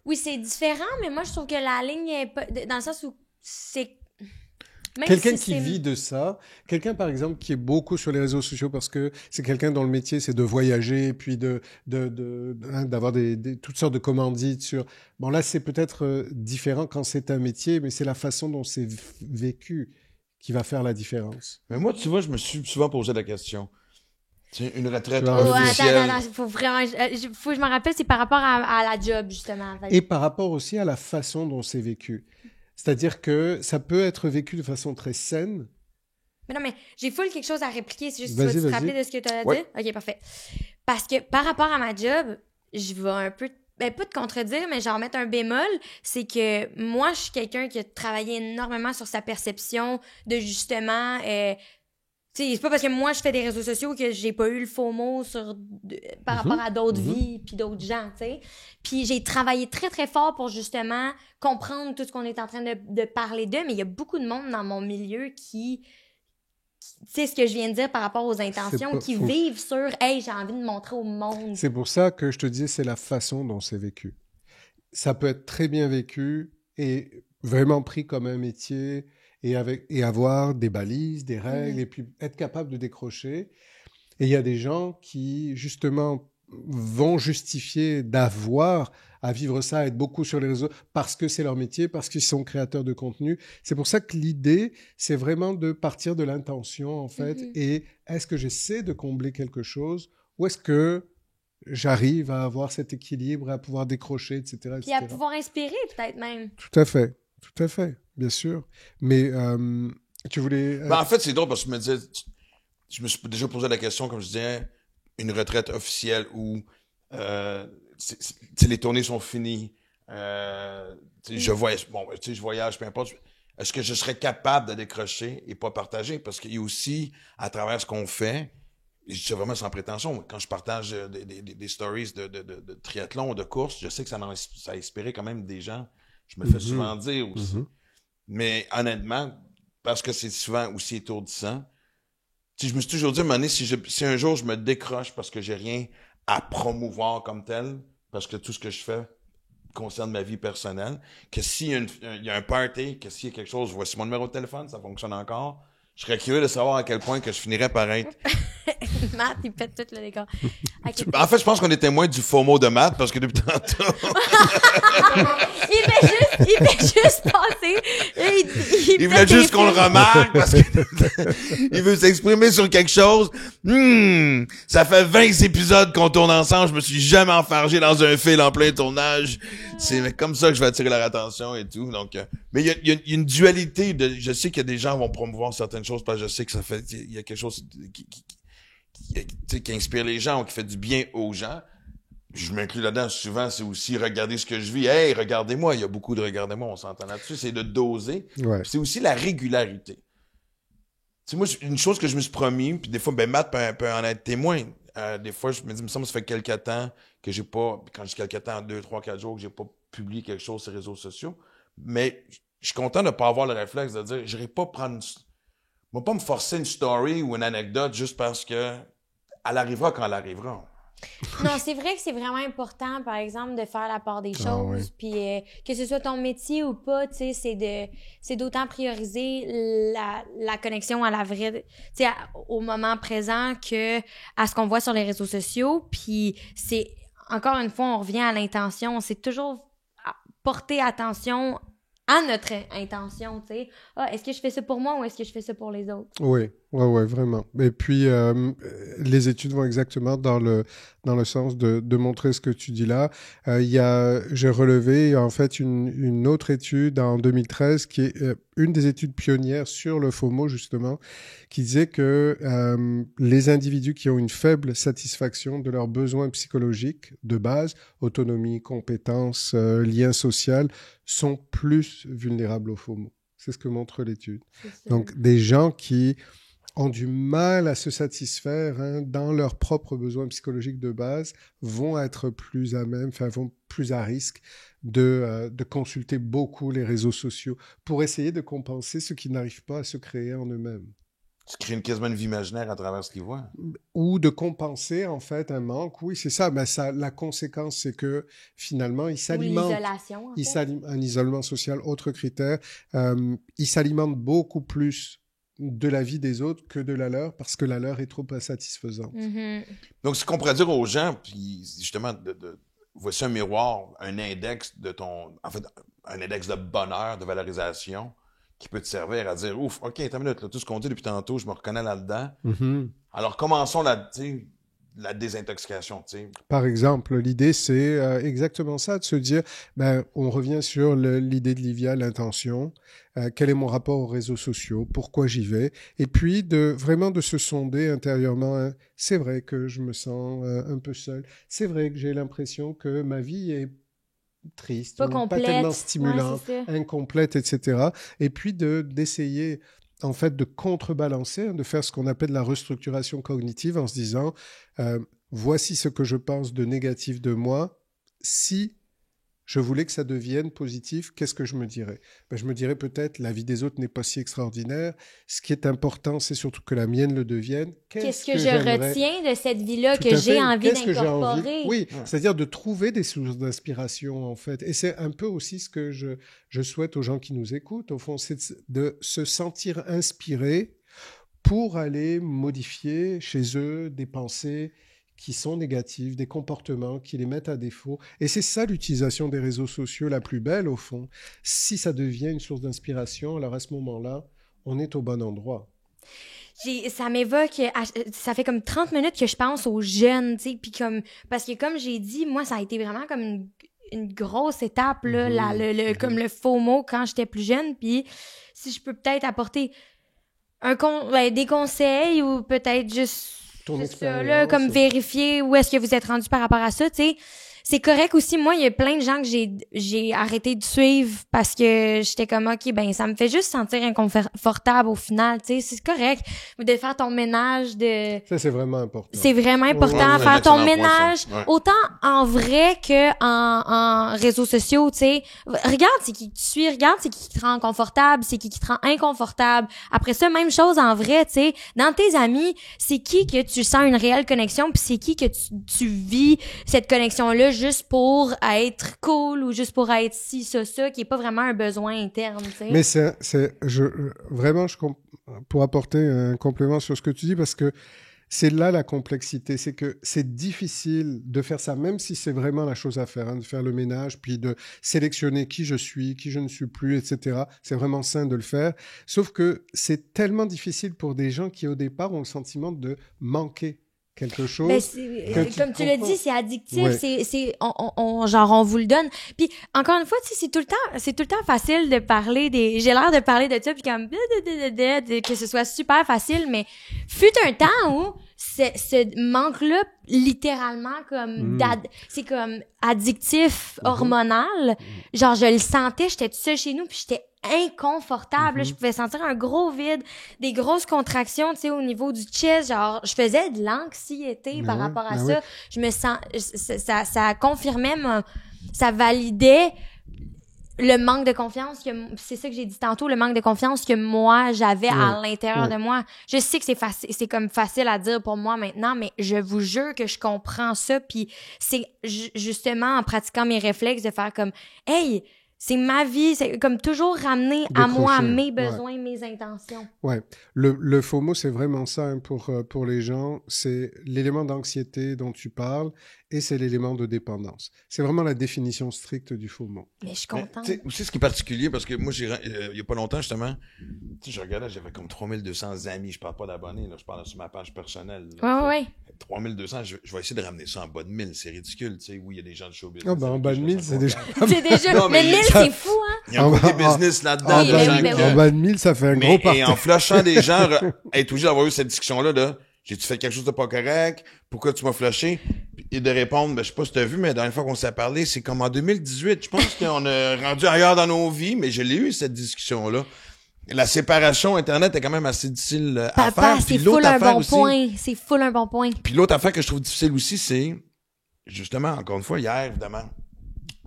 Oui, c'est différent, mais moi, je trouve que la ligne est pas... Dans le sens où c'est... Même Quelqu'un si qui c'est... vit de ça, quelqu'un par exemple qui est beaucoup sur les réseaux sociaux parce que c'est quelqu'un dont le métier c'est de voyager et puis d'avoir toutes sortes de commandites sur. Bon là c'est peut-être différent quand c'est un métier, mais c'est la façon dont c'est vécu qui va faire la différence. Mais moi, tu vois, je me suis souvent posé la question. C'est une retraite Tu vois, officielle. attends, faut vraiment... faut que je me rappelle, c'est par rapport à la job, justement. Et par rapport aussi à la façon dont c'est vécu. C'est-à-dire que ça peut être vécu de façon très saine. Mais non, mais j'ai full quelque chose à répliquer. C'est juste Vas-y, tu vas te vas-y. rappeler de ce que tu as Ouais. dit? OK, parfait. Parce que par rapport à ma job, je vais un peu... Ben, pas te contredire, mais genre mettre un bémol, c'est que moi, je suis quelqu'un qui a travaillé énormément sur sa perception de justement... tu sais, c'est pas parce que moi, je fais des réseaux sociaux que j'ai pas eu le FOMO par rapport à d'autres vies puis d'autres gens, tu sais. Puis j'ai travaillé très, très fort pour justement comprendre tout ce qu'on est en train de parler d'eux, mais il y a beaucoup de monde dans mon milieu qui tu sais ce que je viens de dire par rapport aux intentions, qui vivent sur « Hey, j'ai envie de montrer au monde. » C'est pour ça que je te dis, c'est la façon dont c'est vécu. Ça peut être très bien vécu et vraiment pris comme un métier et avoir des balises, des règles et puis être capable de décrocher. Et il y a des gens qui, justement, vont justifier d'avoir à vivre ça, à être beaucoup sur les réseaux parce que c'est leur métier, parce qu'ils sont créateurs de contenu. C'est pour ça que l'idée, c'est vraiment de partir de l'intention, en fait. Et est-ce que j'essaie de combler quelque chose ou est-ce que j'arrive à avoir cet équilibre, à pouvoir décrocher, etc. Puis à pouvoir inspirer, peut-être même. Tout à fait, bien sûr. Mais tu voulais... Ben, en fait, c'est drôle parce que je me suis déjà posé la question, comme je disais, une retraite officielle où les tournées sont finies, je voyage, peu importe. Est-ce que je serais capable de décrocher et pas partager? Parce qu'il y a aussi, à travers ce qu'on fait, et je dis vraiment sans prétention, quand je partage des stories de triathlon ou de course, je sais que ça a inspiré quand même des gens. Je me le fais souvent dire aussi. Mais honnêtement, parce que c'est souvent aussi étourdissant, je me suis toujours dit, à un moment donné, si un jour je me décroche parce que j'ai rien à promouvoir comme tel, parce que tout ce que je fais concerne ma vie personnelle, que s'il y a un party, que s'il y a quelque chose, voici mon numéro de téléphone, ça fonctionne encore, je serais curieux de savoir à quel point que je finirais par être. Matt, il pète tout le décor. En fait, je pense qu'on est témoin du FOMO de Matt, parce que depuis tantôt... il fait juste passer. Il voulait juste qu'on le remarque, parce que il veut s'exprimer sur quelque chose. Ça fait 20 épisodes qu'on tourne ensemble, je me suis jamais enfargé dans un fil en plein tournage. C'est comme ça que je vais attirer leur attention et tout. Donc, mais il y a une dualité de, je sais qu'il y a des gens qui vont promouvoir certaines choses parce que je sais que il y a quelque chose qui inspire les gens ou qui fait du bien aux gens. Je m'inclus là-dedans. Souvent, c'est aussi regarder ce que je vis. Hey, regardez-moi. Il y a beaucoup de regardez-moi. On s'entend là-dessus. C'est de doser. Ouais. C'est aussi la régularité. Tu sais, moi, une chose que je me suis promis, puis des fois, Matt peut en être témoin. Des fois, je me dis, il me semble que ça fait quelque temps que j'ai pas, quand je dis quelque temps, 2, 3, 4 jours, que j'ai pas publié quelque chose sur les réseaux sociaux. Mais je suis content de pas avoir le réflexe de dire, je vais pas me forcer une story ou une anecdote juste parce que elle arrivera quand elle arrivera. Non, c'est vrai que c'est vraiment important, par exemple, de faire la part des choses, puis que ce soit ton métier ou pas, tu sais, c'est d'autant prioriser la connexion à la vraie, tu sais, au moment présent que à ce qu'on voit sur les réseaux sociaux, puis c'est, encore une fois, on revient à l'intention, c'est toujours porter attention à notre intention, tu sais. Est-ce que je fais ça pour moi ou est-ce que je fais ça pour les autres? Oui, vraiment. Et puis, les études vont exactement dans le sens de montrer ce que tu dis là. J'ai relevé en fait une autre étude en 2013 qui est une des études pionnières sur le FOMO justement, qui disait que les individus qui ont une faible satisfaction de leurs besoins psychologiques de base, autonomie, compétences, lien social, sont plus vulnérables au FOMO. C'est ce que montre l'étude. Donc, des gens qui ont du mal à se satisfaire dans leurs propres besoins psychologiques de base vont être plus à même, vont plus à risque de consulter beaucoup les réseaux sociaux pour essayer de compenser ce qu'ils n'arrivent pas à se créer en eux-mêmes. Tu crées quasiment une vie imaginaire à travers ce qu'ils voient. Ou de compenser, en fait, un manque. Oui, c'est ça. Mais la conséquence, c'est que, finalement, ils s'alimentent. Ou l'isolation, en fait. Un isolement social, autre critère. Ils s'alimentent beaucoup plus de la vie des autres que de la leur, parce que la leur est trop insatisfaisante. Mm-hmm. Donc, ce qu'on pourrait dire aux gens, puis justement, voici un miroir, un index en fait, un index de bonheur, de valorisation, qui peut te servir à dire, ouf, OK, attends une minute, là, tout ce qu'on dit depuis tantôt, je me reconnais là-dedans. Mm-hmm. Alors, commençons la désintoxication, tu sais. Par exemple, l'idée, c'est exactement ça, de se dire, on revient sur l'idée de Livia, l'intention, quel est mon rapport aux réseaux sociaux, pourquoi j'y vais, et puis vraiment de se sonder intérieurement, hein. C'est vrai que je me sens un peu seul, c'est vrai que j'ai l'impression que ma vie est triste, pas tellement stimulante, incomplète, etc. Et puis d'essayer en fait de contrebalancer, de faire ce qu'on appelle la restructuration cognitive en se disant voici ce que je pense de négatif de moi, si je voulais que ça devienne positif, qu'est-ce que je me dirais? Je me dirais peut-être la vie des autres n'est pas si extraordinaire, ce qui est important c'est surtout que la mienne le devienne. Qu'est-ce que je retiens de cette vie-là que j'ai envie d'incorporer? Oui, c'est-à-dire de trouver des sources d'inspiration en fait. Et c'est un peu aussi ce que je souhaite aux gens qui nous écoutent, au fond, c'est de se sentir inspiré pour aller modifier chez eux des pensées qui sont négatifs, des comportements qui les mettent à défaut. Et c'est ça l'utilisation des réseaux sociaux la plus belle, au fond. Si ça devient une source d'inspiration, alors à ce moment-là, on est au bon endroit. Ça m'évoque, ça fait comme 30 minutes que je pense aux jeunes, tu sais, puis parce que comme j'ai dit, moi, ça a été vraiment comme une grosse étape, là, comme le FOMO quand j'étais plus jeune, puis si je peux peut-être apporter des conseils ou peut-être juste ça, là, comme vérifier où est-ce que vous êtes rendu par rapport à ça, tu sais. C'est correct aussi. Moi, il y a plein de gens que j'ai arrêté de suivre parce que j'étais comme, OK, ça me fait juste sentir inconfortable au final, tu sais. C'est correct. De faire ton ménage Ça, c'est vraiment important. C'est vraiment important. Faire ton ménage, autant en vrai que en réseaux sociaux, tu sais. Regarde c'est qui tu suis, regarde c'est qui te rend confortable, c'est qui te rend inconfortable. Après ça, même chose en vrai, tu sais. Dans tes amis, c'est qui que tu sens une réelle connexion, puis c'est qui que tu vis cette connexion-là juste pour être cool ou juste pour être ci, ça, qui est pas vraiment un besoin interne, tu sais. Mais pour apporter un complément sur ce que tu dis, parce que c'est là la complexité, c'est que c'est difficile de faire ça, même si c'est vraiment la chose à faire, hein, de faire le ménage, puis de sélectionner qui je suis, qui je ne suis plus, etc. C'est vraiment sain de le faire. Sauf que c'est tellement difficile pour des gens qui, au départ, ont le sentiment de manquer quelque chose. Comme tu l'as dit, c'est addictif, on vous le donne. Puis encore une fois, tu sais, c'est tout le temps facile de parler j'ai l'air de parler de ça puis comme que ce soit super facile, mais fut un temps où ce manque-là, littéralement, comme c'est comme addictif, hormonal. Genre, je le sentais, j'étais toute seule chez nous, puis j'étais inconfortable. Là, je pouvais sentir un gros vide, des grosses contractions, tu sais, au niveau du chest. Genre, je faisais de l'anxiété par rapport à ça. Je me sens, ça confirmait, ça validait le manque de confiance c'est ça que j'ai dit tantôt, le manque de confiance que moi j'avais à l'intérieur de moi. Je sais que c'est comme facile à dire pour moi maintenant, mais je vous jure que je comprends ça, puis c'est justement en pratiquant mes réflexes de faire comme hey, c'est ma vie, c'est comme toujours ramener à moi mes besoins, mes intentions. Ouais, le FOMO, c'est vraiment ça, hein, pour les gens, c'est l'élément d'anxiété dont tu parles et c'est l'élément de dépendance. C'est vraiment la définition stricte du FOMO. Mais je suis contente. Aussi, ce qui est particulier, parce que moi, il y a pas longtemps, justement, je regardais, j'avais comme 3200 amis, je parle pas d'abonnés, là, je parle sur ma page personnelle. Là, ouais. 3200, je vais essayer de ramener ça en bas de 1000, c'est ridicule, tu sais. Oui, il y a des gens de showbiz. En bas de 1000, c'est déjà... C'est déjà... Non, mais 1000, c'est fou, hein? Il y a un côté business là-dedans. En bas de 1000, ça fait un gros parti. Et en flashant des gens, être obligé d'avoir eu cette discussion-là, j'ai-tu fait quelque chose de pas correct? Pourquoi tu m'as flashé? Et de répondre, je sais pas si t'as vu, mais la dernière fois qu'on s'est parlé, c'est comme en 2018. Je pense qu'on a rendu ailleurs dans nos vies, mais je l'ai eu, cette discussion-là. La séparation Internet est quand même assez difficile à faire. C'est full un bon point. C'est full un bon point. Puis l'autre affaire que je trouve difficile aussi, c'est, justement, encore une fois, hier, évidemment,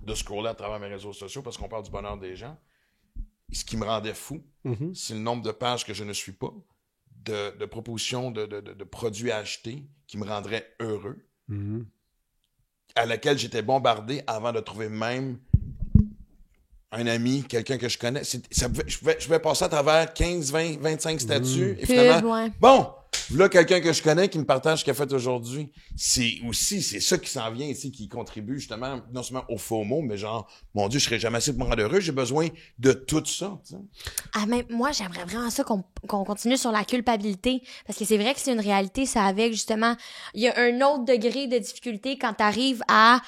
de scroller à travers mes réseaux sociaux parce qu'on parle du bonheur des gens. Ce qui me rendait fou, c'est le nombre de pages que je ne suis pas, de propositions de produits à acheter qui me rendraient heureux, à laquelle j'étais bombardé avant de trouver même un ami, quelqu'un que je connais. Je vais passer à travers 15, 20, 25 statuts et finalement, bon, là, quelqu'un que je connais qui me partage ce qu'il a fait aujourd'hui. C'est ça qui s'en vient ici, qui contribue justement, non seulement au FOMO, mais genre, mon Dieu, je serais jamais assez pour me rendre heureux, j'ai besoin de tout ça. T'sais. Ah, mais moi, j'aimerais vraiment ça qu'on continue sur la culpabilité, parce que c'est vrai que c'est une réalité, ça avec justement, il y a un autre degré de difficulté quand t'arrives à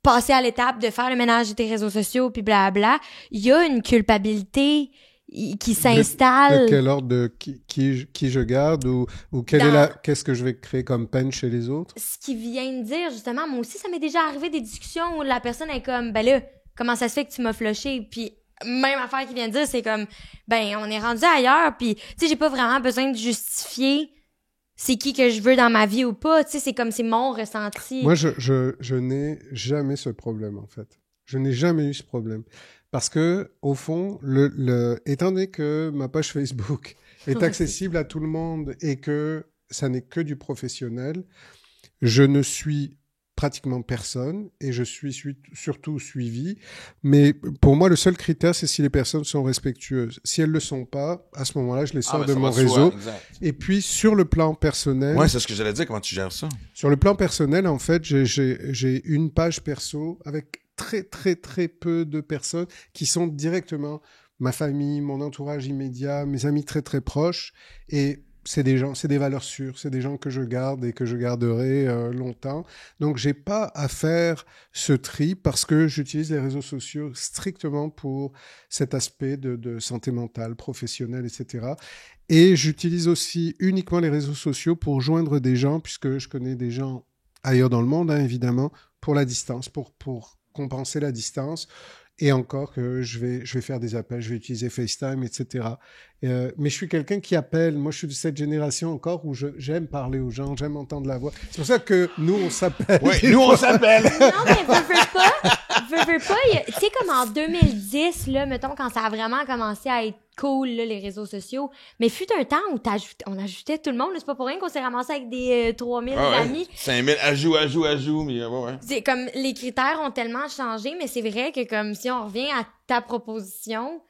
passer à l'étape de faire le ménage de tes réseaux sociaux, puis blabla. Il y a une culpabilité qui s'installe. De quel ordre de qui je garde ou qu'est-ce que je vais créer comme peine chez les autres? Ce qu'il vient de dire, justement, moi aussi, ça m'est déjà arrivé des discussions où la personne est comme, ben là, comment ça se fait que tu m'as flushé? Puis même affaire qu'il vient de dire, c'est comme, ben, on est rendu ailleurs, puis tu sais, j'ai pas vraiment besoin de justifier c'est qui que je veux dans ma vie ou pas, tu sais, c'est comme, c'est mon ressenti. Moi, je n'ai jamais ce problème, en fait. Je n'ai jamais eu ce problème. Parce que, au fond, étant donné que ma page Facebook est accessible à tout le monde et que ça n'est que du professionnel, je ne suis pratiquement personne et je suis surtout suivi. Mais pour moi, le seul critère, c'est si les personnes sont respectueuses. Si elles le sont pas, à ce moment-là, je les sors de mon réseau. Et puis, sur le plan personnel... Ouais, c'est ce que j'allais dire. Comment tu gères ça? Sur le plan personnel, en fait, j'ai une page perso avec très, très, très peu de personnes qui sont directement ma famille, mon entourage immédiat, mes amis très, très proches. Et c'est des valeurs sûres, c'est des gens que je garde et que je garderai longtemps. Donc, j'ai pas à faire ce tri parce que j'utilise les réseaux sociaux strictement pour cet aspect de santé mentale, professionnelle, etc. Et j'utilise aussi uniquement les réseaux sociaux pour joindre des gens, puisque je connais des gens ailleurs dans le monde, hein, évidemment, pour la distance, pour compenser la distance. Et encore que je vais faire des appels, je vais utiliser FaceTime, etc. Mais je suis quelqu'un qui appelle. Moi, je suis de cette génération encore où j'aime parler aux gens, j'aime entendre la voix. C'est pour ça que nous, on s'appelle. Oui, nous, on s'appelle. Non, mais veux pas. Tu sais, comme en 2010, là, mettons, quand ça a vraiment commencé à être cool, là, les réseaux sociaux. Mais fut un temps où on ajoutait tout le monde. Là, c'est pas pour rien qu'on s'est ramassé avec des 3000 amis. 5000, ajout. Mais ouais. C'est comme, les critères ont tellement changé, mais c'est vrai que comme si on revient à ta proposition,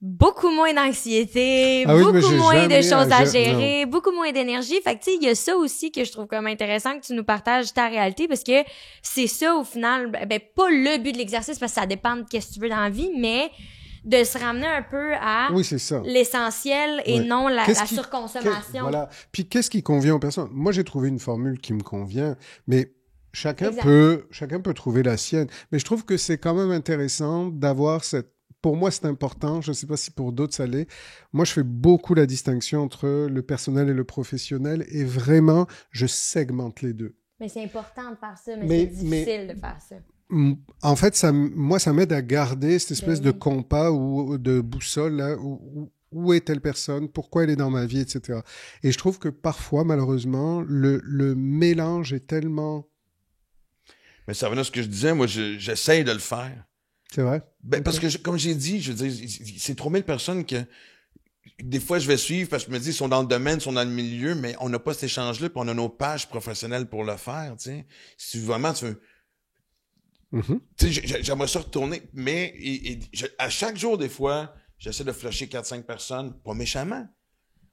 beaucoup moins d'anxiété, beaucoup moins de choses à gérer, beaucoup moins d'énergie. Fait que, tu sais, il y a ça aussi que je trouve comme intéressant que tu nous partages ta réalité parce que c'est ça, au final, ben, pas le but de l'exercice parce que ça dépend de qu'est-ce que tu veux dans la vie, mais de se ramener un peu à l'essentiel et non la surconsommation. Voilà. Puis, qu'est-ce qui convient aux personnes? Moi, j'ai trouvé une formule qui me convient, mais chacun peut trouver la sienne. Mais je trouve que c'est quand même intéressant d'avoir pour moi, c'est important. Je ne sais pas si pour d'autres, ça l'est. Moi, je fais beaucoup la distinction entre le personnel et le professionnel et vraiment, je segmente les deux. Mais c'est important de faire ça, mais c'est difficile de faire ça. En fait, ça m'aide à garder cette espèce de compas ou de boussole, là, où est telle personne, pourquoi elle est dans ma vie, etc. Et je trouve que parfois, malheureusement, le mélange est tellement... Mais ça revenait à ce que je disais, moi, j'essaye de le faire. C'est vrai? Ben, parce que, comme j'ai dit, je veux dire, c'est 3000 personnes que des fois je vais suivre parce que je me dis, ils sont dans le domaine, ils sont dans le milieu, mais on n'a pas cet échange-là, puis on a nos pages professionnelles pour le faire, tu sais. Si vraiment tu veux... Tu sais, j'aimerais ça retourner, mais à chaque jour, des fois, j'essaie de flusher 4-5 personnes, pas méchamment.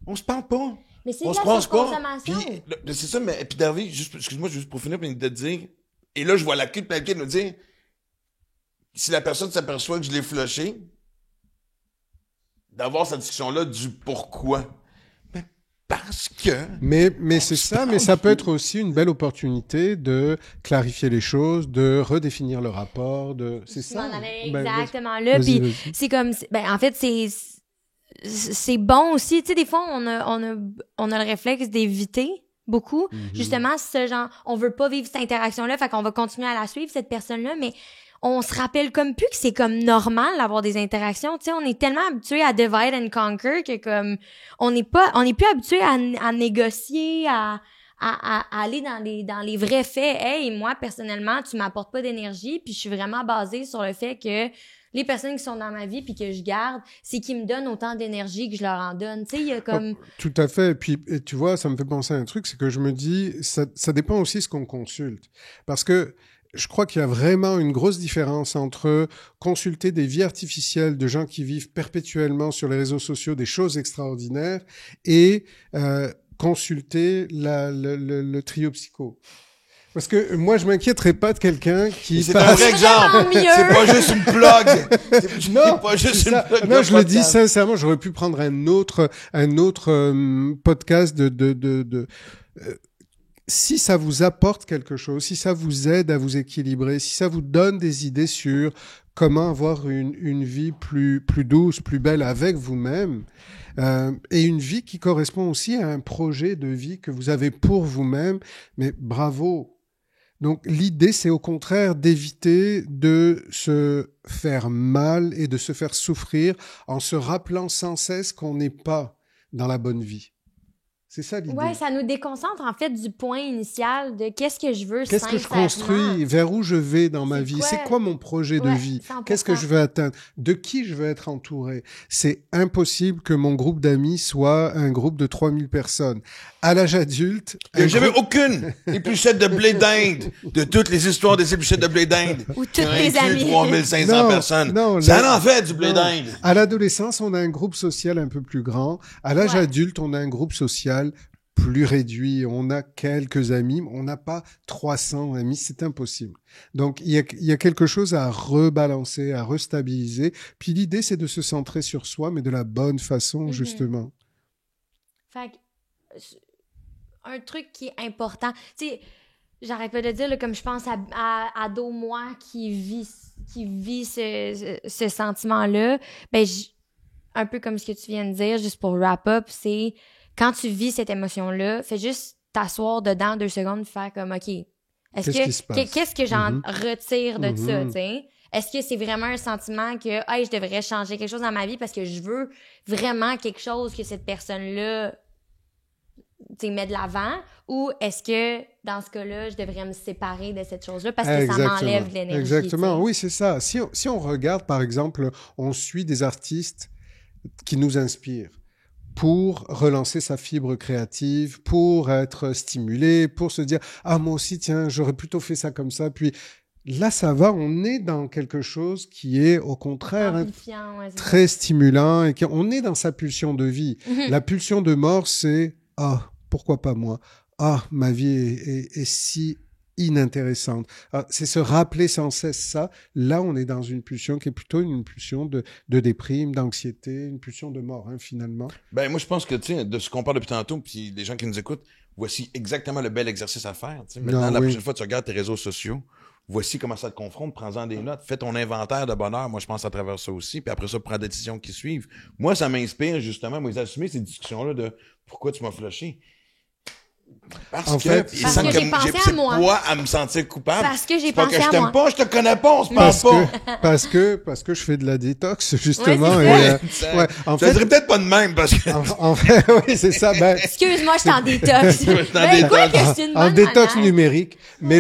On se parle pas. Mais c'est de la surconsommation. C'est ça, mais puis Darby, excuse-moi, juste pour finir, puis de te dire, et là, je vois la culpabilité de nous dire, si la personne s'aperçoit que je l'ai flushé, d'avoir cette discussion-là du pourquoi. Mais parce que... Mais c'est ça, mais ça peut être aussi une belle opportunité de clarifier les choses, de redéfinir le rapport, c'est ça. Exactement là, puis c'est comme... Ben, en fait, c'est bon aussi. Tu sais, des fois, on a le réflexe d'éviter beaucoup. Justement, ce genre, on veut pas vivre cette interaction-là, fait qu'on va continuer à la suivre, cette personne-là, mais on se rappelle comme plus que c'est comme normal d'avoir des interactions. Tu sais, on est tellement habitué à divide and conquer que comme on n'est plus habitué à négocier, à à aller dans les vrais faits. Hey, moi, personnellement, tu m'apportes pas d'énergie, puis je suis vraiment basée sur le fait que les personnes qui sont dans ma vie puis que je garde, c'est qu'ils me donnent autant d'énergie que je leur en donne. Tu sais, il y a comme... Tout à fait. Et puis, tu vois, ça me fait penser à un truc, c'est que je me dis, ça dépend aussi de ce qu'on consulte. Parce que je crois qu'il y a vraiment une grosse différence entre consulter des vies artificielles de gens qui vivent perpétuellement sur les réseaux sociaux des choses extraordinaires et consulter le trio psycho. Parce que moi, je m'inquiéterais pas de quelqu'un qui... C'est un vrai exemple. C'est pas juste une plug. Non, pas juste une plug. Non, je le dis sincèrement, j'aurais pu prendre un autre podcast si ça vous apporte quelque chose, si ça vous aide à vous équilibrer, si ça vous donne des idées sur comment avoir une vie plus douce, plus belle avec vous-même, et une vie qui correspond aussi à un projet de vie que vous avez pour vous-même, mais bravo. Donc l'idée, c'est au contraire d'éviter de se faire mal et de se faire souffrir en se rappelant sans cesse qu'on n'est pas dans la bonne vie. C'est ça l'idée. Ouais, ça nous déconcentre en fait du point initial de qu'est-ce que je veux sincèrement. Qu'est-ce que je construis? Vers où je vais dans ma vie? C'est quoi mon projet de vie? 100%. Qu'est-ce que je veux atteindre? De qui je veux être entouré? C'est impossible que mon groupe d'amis soit un groupe de 3000 personnes. À l'âge adulte... J'avais aucune épluchette de blé d'Inde de toutes les histoires des épluchettes de blé d'Inde. Ou toutes les amis. 3500 personnes. Ça en fait du blé d'Inde. À l'adolescence, on a un groupe social un peu plus grand. À l'âge adulte, on a un groupe social plus réduit. On a quelques amis. On n'a pas 300 amis. C'est impossible. Donc, il y a quelque chose à rebalancer, à restabiliser. Puis l'idée, c'est de se centrer sur soi, mais de la bonne façon, justement. Fait que, un truc qui est important, tu sais, j'arrête pas de dire, là, comme je pense à d'autres moi qui vit ce sentiment-là, ben, un peu comme ce que tu viens de dire, juste pour wrap up, c'est quand tu vis cette émotion-là, fais juste t'asseoir dedans 2 secondes, faire comme, OK, qu'est-ce que j'en retire de ça, tu sais? Est-ce que c'est vraiment un sentiment que, hey, je devrais changer quelque chose dans ma vie parce que je veux vraiment quelque chose que cette personne-là, tu sais, met de l'avant? Ou est-ce que, dans ce cas-là, je devrais me séparer de cette chose-là parce que ça m'enlève de l'énergie? Exactement, t'sais? Oui, c'est ça. Si on regarde, par exemple, on suit des artistes qui nous inspirent pour relancer sa fibre créative, pour être stimulé, pour se dire « Ah, moi aussi, tiens, j'aurais plutôt fait ça comme ça. » Puis là, ça va, on est dans quelque chose qui est, au contraire, très stimulant et on est dans sa pulsion de vie. La pulsion de mort, c'est « Ah, pourquoi pas moi? Ah, ma vie est si inintéressante. » C'est se rappeler sans cesse ça. Là, on est dans une pulsion qui est plutôt une pulsion de déprime, d'anxiété, une pulsion de mort, finalement. Ben, moi, je pense que, tu sais, de ce qu'on parle depuis tantôt, puis les gens qui nous écoutent, voici exactement le bel exercice à faire. T'sais. Maintenant, la prochaine fois que tu regardes tes réseaux sociaux, voici comment ça te confronte, prends-en des notes, fais ton inventaire de bonheur. Moi, je pense à travers ça aussi, puis après ça, prends des décisions qui suivent. Moi, ça m'inspire, justement, moi, assumer ces discussions-là de pourquoi tu m'as flushé. Parce que j'ai pensé à moi. C'est quoi à me sentir coupable? Parce que j'ai pensé à moi. Pas que je t'aime pas, je te connais pas, on se parle pas. Parce que je fais de la détox, justement. En fait, ça serait peut-être pas de même, parce que... En fait, oui, c'est ça. Ben, excuse-moi, je suis en détox. En détox numérique. Mais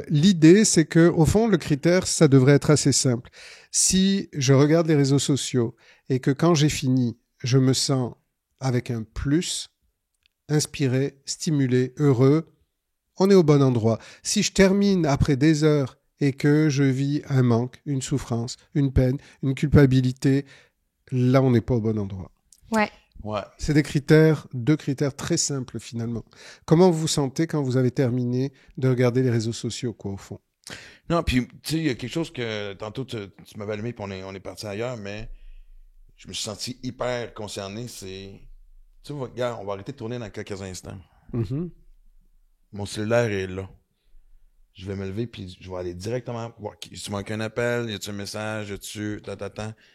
l'idée, c'est que, au fond, le critère, ça devrait être assez simple. Si je regarde les réseaux sociaux et que quand j'ai fini, je me sens avec un plus, inspiré, stimulé, heureux, on est au bon endroit. Si je termine après des heures et que je vis un manque, une souffrance, une peine, une culpabilité, là, on n'est pas au bon endroit. Ouais. C'est deux critères très simples, finalement. Comment vous vous sentez quand vous avez terminé de regarder les réseaux sociaux, quoi, au fond? Non, puis, tu sais, il y a quelque chose que, tantôt, tu m'avais allumé, puis on est parti ailleurs, mais je me suis senti hyper concerné, c'est... Tu sais, regarde, on va arrêter de tourner dans quelques instants. Mon cellulaire est là. Je vais me lever, puis je vais aller directement voir. Si tu manques un appel, y a-tu un message,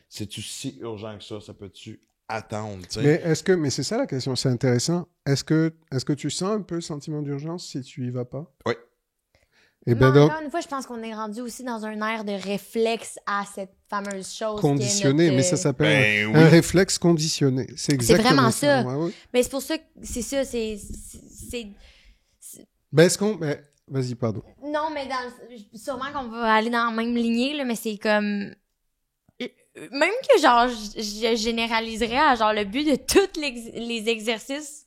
c'est-tu si urgent que ça peut-tu attendre, tu sais? Mais c'est ça la question, c'est intéressant. Est-ce que tu sens un peu le sentiment d'urgence si tu y vas pas? Oui. Et encore une fois, je pense qu'on est rendu aussi dans un air de réflexe à cette fameuse chose. Conditionné, mais ça s'appelle un réflexe conditionné. C'est exactement vraiment ça. Mais c'est pour ça que c'est ça, c'est Ben, vas-y, pardon. Non, mais sûrement qu'on va aller dans la même lignée, là, mais c'est comme... Même que, genre, je généraliserais à, genre, le but de tous les exercices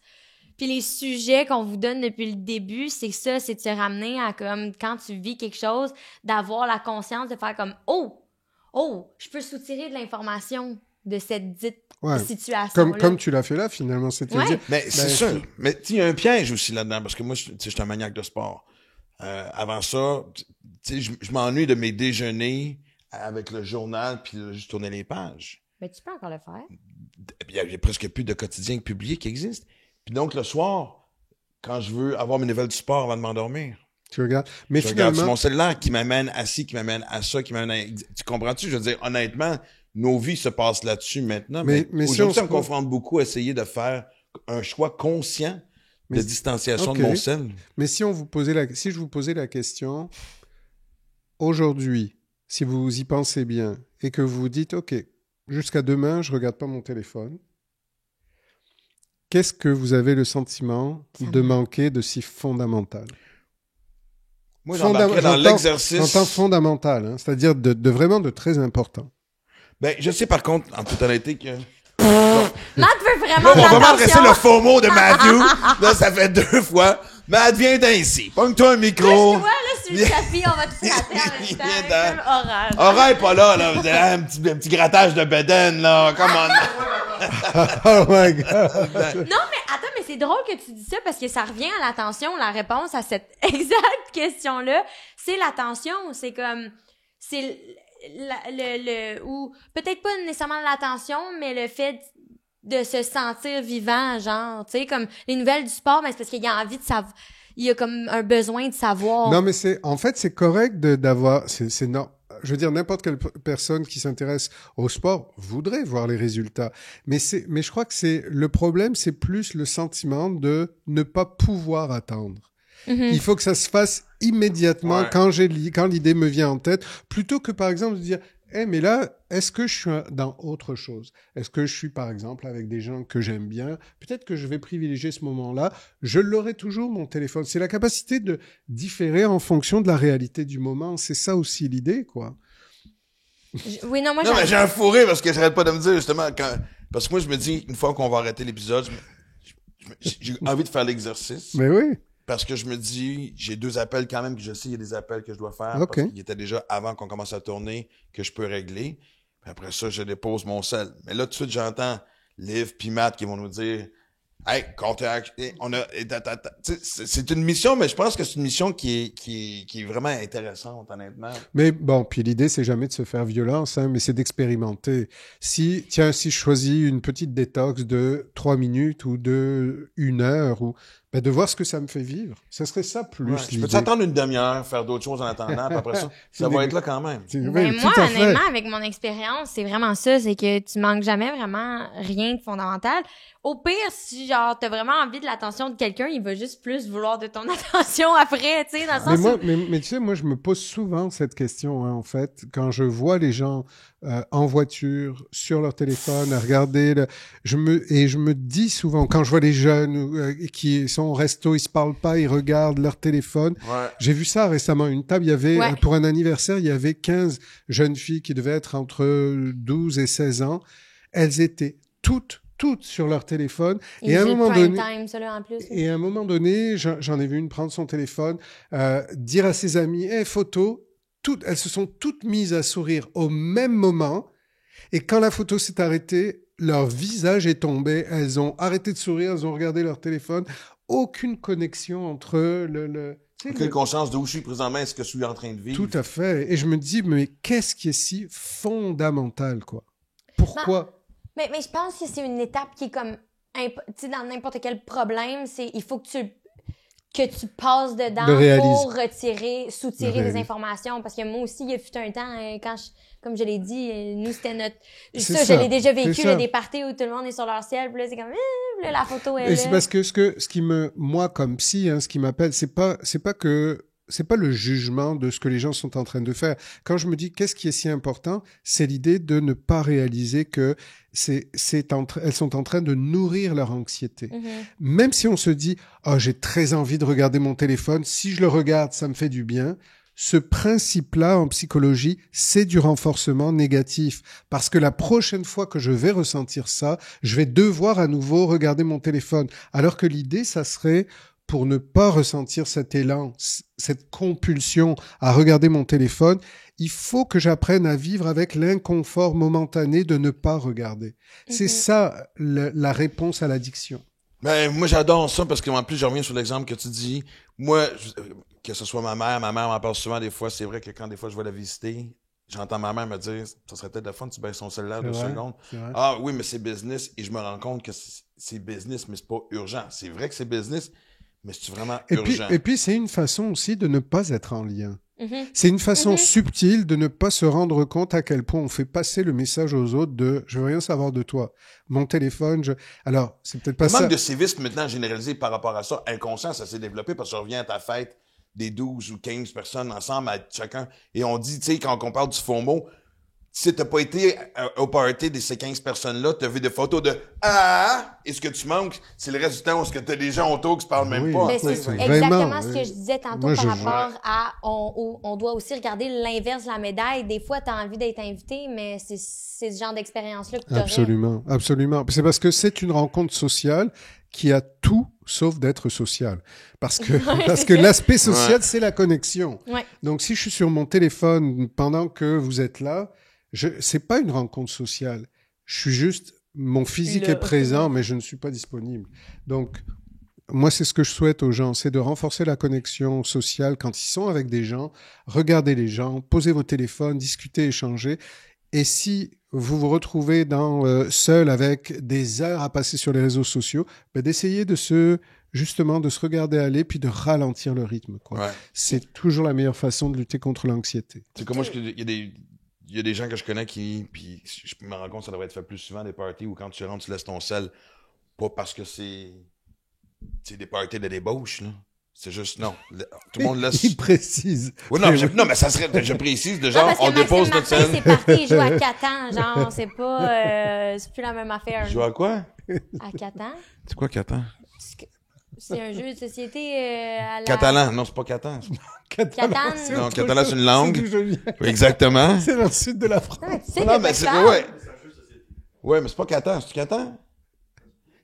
puis les sujets qu'on vous donne depuis le début, c'est ça, c'est de se ramener à, comme, quand tu vis quelque chose, d'avoir la conscience de faire comme « Oh, je peux soutirer de l'information de cette dite situation-là. » Comme tu l'as fait là, finalement, c'est-à-dire... Mais c'est ça. Mais il y a un piège aussi là-dedans, parce que moi, je suis un maniaque de sport. Avant ça, je m'ennuie de mes déjeuners avec le journal, puis je tournais les pages. Mais tu peux encore le faire. Il y a presque plus de quotidiens publiés qui existent. Puis donc, le soir, quand je veux avoir mes nouvelles du sport avant de m'endormir, tu regardes. Mais je finalement... regarde sur mon cellulaire qui m'amène à ci, qui m'amène à ça, qui m'amène à... Tu comprends-tu? Je veux dire, honnêtement, nos vies se passent là-dessus maintenant. Mais aujourd'hui, ça me confronte beaucoup à essayer de faire un choix conscient de distanciation de mon cell. Mais si je vous posais la question, aujourd'hui, si vous y pensez bien et que vous vous dites, OK, jusqu'à demain, je regarde pas mon téléphone, qu'est-ce que vous avez le sentiment de manquer de si fondamental? Moi, j'embarquerais dans l'exercice. J'entends fondamental, hein, c'est-à-dire de vraiment de très important. Ben, je sais par contre, en toute honnêteté, que... Matt veut vraiment on va m'adresser le faux mot de Matthew. Là, ça fait 2 fois. Matt, viens d'ici. Pogne-toi un micro. Là, je vois, là, sur le tapis, on va te flatter en même temps. Comme Aurore. Aurore est pas là. Vous avez un petit grattage de bedaine, là. Come on. Oh my God. Non, mais attends, mais c'est drôle que tu dis ça parce que ça revient à l'attention. La réponse à cette exacte question-là, c'est l'attention. C'est comme... C'est ou peut-être pas nécessairement l'attention, mais le fait de se sentir vivant, genre, tu sais, comme les nouvelles du sport, mais c'est parce qu'il y a envie de savoir, il y a comme un besoin de savoir. Non, mais c'est correct d'avoir, non, je veux dire, n'importe quelle personne qui s'intéresse au sport voudrait voir les résultats. Mais je crois que le problème, c'est plus le sentiment de ne pas pouvoir attendre. Mm-hmm. Il faut que ça se fasse immédiatement quand l'idée me vient en tête, plutôt que par exemple de dire mais là, est-ce que je suis dans autre chose? Est-ce que je suis par exemple avec des gens que j'aime bien? Peut-être que je vais privilégier ce moment-là. Je l'aurai toujours mon téléphone. C'est la capacité de différer en fonction de la réalité du moment. C'est ça aussi l'idée, quoi. Oui, non, moi mais j'ai un fourré parce que j'arrête pas de me dire justement parce que moi je me dis une fois qu'on va arrêter l'épisode, j'ai envie de faire l'exercice. Mais oui. Parce que je me dis, j'ai 2 appels quand même, que je sais, il y a des appels que je dois faire. Okay. Parce qu'il était déjà avant qu'on commence à tourner, que je peux régler. Puis après ça, je dépose mon sel. Mais là, tout de suite, j'entends Liv puis Matt qui vont nous dire, hey, contact, c'est une mission, mais je pense que c'est une mission qui est vraiment intéressante, honnêtement. Mais bon, puis l'idée, c'est jamais de se faire violence, hein, mais c'est d'expérimenter. Si je choisis une petite détox de 3 minutes ou de 1 heure ou de voir ce que ça me fait vivre. Ce serait ça plus Je peux t'attendre une demi-heure, faire d'autres choses en attendant, puis après ça va être là quand même. Mais moi, honnêtement, avec mon expérience, c'est vraiment ça, c'est que tu manques jamais vraiment rien de fondamental. Au pire, si genre t'as vraiment envie de l'attention de quelqu'un, il va juste plus vouloir de ton attention après, tu sais, dans le sens mais tu sais, moi, je me pose souvent cette question, hein, en fait, quand je vois les gens en voiture, sur leur téléphone, à regarder, je me dis souvent, quand je vois les jeunes qui sont au resto, ils se parlent pas, ils regardent leur téléphone. Ouais. J'ai vu ça récemment, une table, il y avait, pour un anniversaire, il y avait 15 jeunes filles qui devaient être entre 12 et 16 ans. Elles étaient toutes sur leur téléphone. Et à un moment donné, et à un moment donné, j'en ai vu une prendre son téléphone, dire à ses amis, photo. Elles se sont toutes mises à sourire au même moment. Et quand la photo s'est arrêtée, leur visage est tombé. Elles ont arrêté de sourire, elles ont regardé leur téléphone. Aucune connexion entre Aucune conscience d'où je suis présentement, est-ce que je suis en train de vivre. Tout à fait. Et je me dis, mais qu'est-ce qui est si fondamental, quoi? Pourquoi? Mais je pense que c'est une étape qui est comme, tu sais, dans n'importe quel problème, il faut que tu passes dedans pour soutirer des informations. Parce que moi aussi, il y a fut un temps, comme je l'ai dit, nous, c'était notre... Ça, je l'ai déjà vécu, des parties où tout le monde est sur leur ciel, puis là, c'est comme, la photo est là. Et c'est parce que moi, comme psy, hein, ce qui m'appelle, c'est pas que le jugement de ce que les gens sont en train de faire. Quand je me dis qu'est-ce qui est si important, c'est l'idée de ne pas réaliser que elles sont en train de nourrir leur anxiété. Même si on se dit j'ai très envie de regarder mon téléphone, si je le regarde, ça me fait du bien. Ce principe-là en psychologie, c'est du renforcement négatif parce que la prochaine fois que je vais ressentir ça, je vais devoir à nouveau regarder mon téléphone. Alors que l'idée, ça serait pour ne pas ressentir cet élan, cette compulsion à regarder mon téléphone, il faut que j'apprenne à vivre avec l'inconfort momentané de ne pas regarder. C'est ça la réponse à l'addiction. Ben, moi, j'adore ça parce qu'en plus, je reviens sur l'exemple que tu dis. Moi, que ce soit ma mère m'en parle souvent des fois. C'est vrai que quand des fois je vais la visiter, j'entends ma mère me dire, ça serait peut-être le fun, tu baisses son cellulaire 2 secondes. Ah oui, mais c'est business. Et je me rends compte que c'est business, mais c'est pas urgent. C'est vrai que c'est business, mais c'est vraiment urgent. Et puis, c'est une façon aussi de ne pas être en lien. C'est une façon subtile de ne pas se rendre compte à quel point on fait passer le message aux autres de « je veux rien savoir de toi ». Mon téléphone, Alors, c'est peut-être pas ça. Le manque de civisme maintenant généralisé par rapport à ça, inconscient, ça s'est développé parce que je reviens à ta fête des 12 ou 15 personnes ensemble à chacun et on dit, tu sais, quand on parle du FOMO, si t'as pas été au party de ces 15 personnes-là, t'as vu des photos de « Ah! » Et ce que tu manques, c'est le reste du temps où que t'as des gens autour qui se parlent même pas. Ben, c'est exactement ce que je disais tantôt par rapport à... On doit aussi regarder l'inverse de la médaille. Des fois, t'as envie d'être invité, mais c'est ce genre d'expérience-là que t'aurais. Absolument, absolument. C'est parce que c'est une rencontre sociale qui a tout sauf d'être social. Parce que l'aspect social, c'est la connexion. Ouais. Donc, si je suis sur mon téléphone pendant que vous êtes là, c'est pas une rencontre sociale. Je suis juste, mon physique est présent, mais je ne suis pas disponible. Donc, moi, c'est ce que je souhaite aux gens, c'est de renforcer la connexion sociale quand ils sont avec des gens, regarder les gens, poser vos téléphones, discuter, échanger. Et si vous vous retrouvez seul avec des heures à passer sur les réseaux sociaux, d'essayer de se regarder aller puis de ralentir le rythme, quoi. Ouais. C'est toujours la meilleure façon de lutter contre l'anxiété. C'est comme moi, il y a des gens que je connais puis je me rends compte que ça devrait être fait plus souvent, des parties où quand tu rentres, tu laisses ton sel, pas parce que c'est des parties de débauche, là. C'est juste, non. Tout le monde laisse... Il précise. Oui, non, mais ça serait, je précise, de genre, on dépose notre sel. C'est parti, il joue à Catan, genre, c'est pas, c'est plus la même affaire. Il joue à quoi? À Catan. C'est quoi Catan? C'est un jeu de société à la... Catalan, non, c'est pas Catan. Catan. Non, Catalan, c'est une langue. Exactement. C'est dans le sud de la France. Non, mais c'est, ouais. Ouais, mais c'est pas Catan, c'est Catan?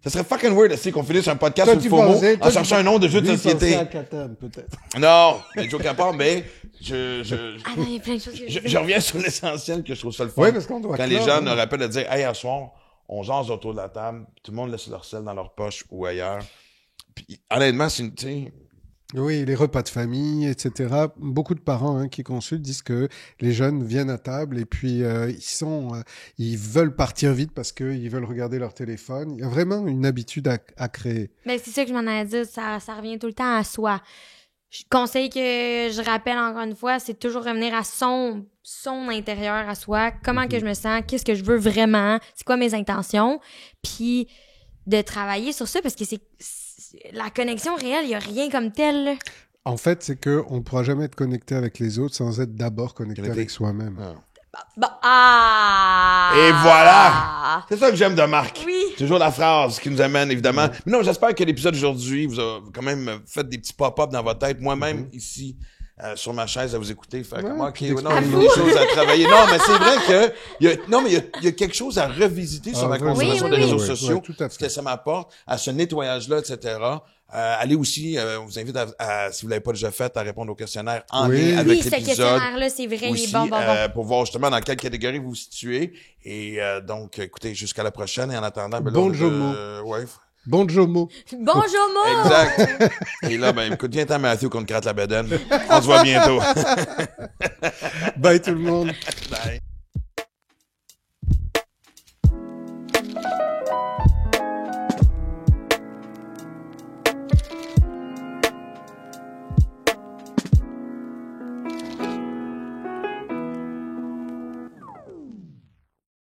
Ça serait fucking weird aussi qu'on finisse un podcast sur le FOMO en cherchant un nom de jeu de société. À Catan, peut-être. Non, mais joke à part, mais Ah non, il y a plein de choses que je reviens sur l'essentiel que je trouve ça le fun. Oui, parce qu'on doit quand les gens nous rappellent de dire, hey, à soir, on jase autour de la table, tout le monde laisse leur sel dans leur poche ou ailleurs. Puis, honnêtement, c'est une, tu sais... Oui, les repas de famille, etc. Beaucoup de parents qui consultent disent que les jeunes viennent à table et puis ils veulent partir vite parce qu'ils veulent regarder leur téléphone. Il y a vraiment une habitude à créer. Mais c'est ça que je m'en ai dit, ça revient tout le temps à soi. Conseil que je rappelle encore une fois, c'est toujours revenir à son intérieur à soi. Comment que je me sens, qu'est-ce que je veux vraiment, c'est quoi mes intentions, puis de travailler sur ça parce que c'est la connexion réelle, il n'y a rien comme tel. Là. En fait, c'est qu'on ne pourra jamais être connecté avec les autres sans être d'abord connecté avec soi-même. Et voilà! C'est ça que j'aime de Marc. Oui. Toujours la phrase qui nous amène, évidemment. Mais non, j'espère que l'épisode d'aujourd'hui vous a quand même fait des petits pop-up dans votre tête. Moi-même, ici, sur ma chaise à vous écouter. Fait comme, OK, non, il y a des choses à travailler. Non, mais c'est vrai que, il y a quelque chose à revisiter sur ma consommation des réseaux sociaux. Tout à fait. Ce que ça m'apporte, à ce nettoyage-là, etc. Allez aussi, on vous invite à, si vous l'avez pas déjà fait, à répondre au questionnaire en lien avec l'épisode. Oui, ce questionnaire-là, c'est vrai, aussi, il est bon. pour voir justement dans quelle catégorie vous vous situez. Et donc, écoutez, jusqu'à la prochaine. Et en attendant, bon Jomo. Ouais. Bon Jomo. Bon Jomo! Exact. Et là, écoute, viens-t'en, Matthew, qu'on te gratte la bedaine. On se voit bientôt. Bye tout le monde. Bye.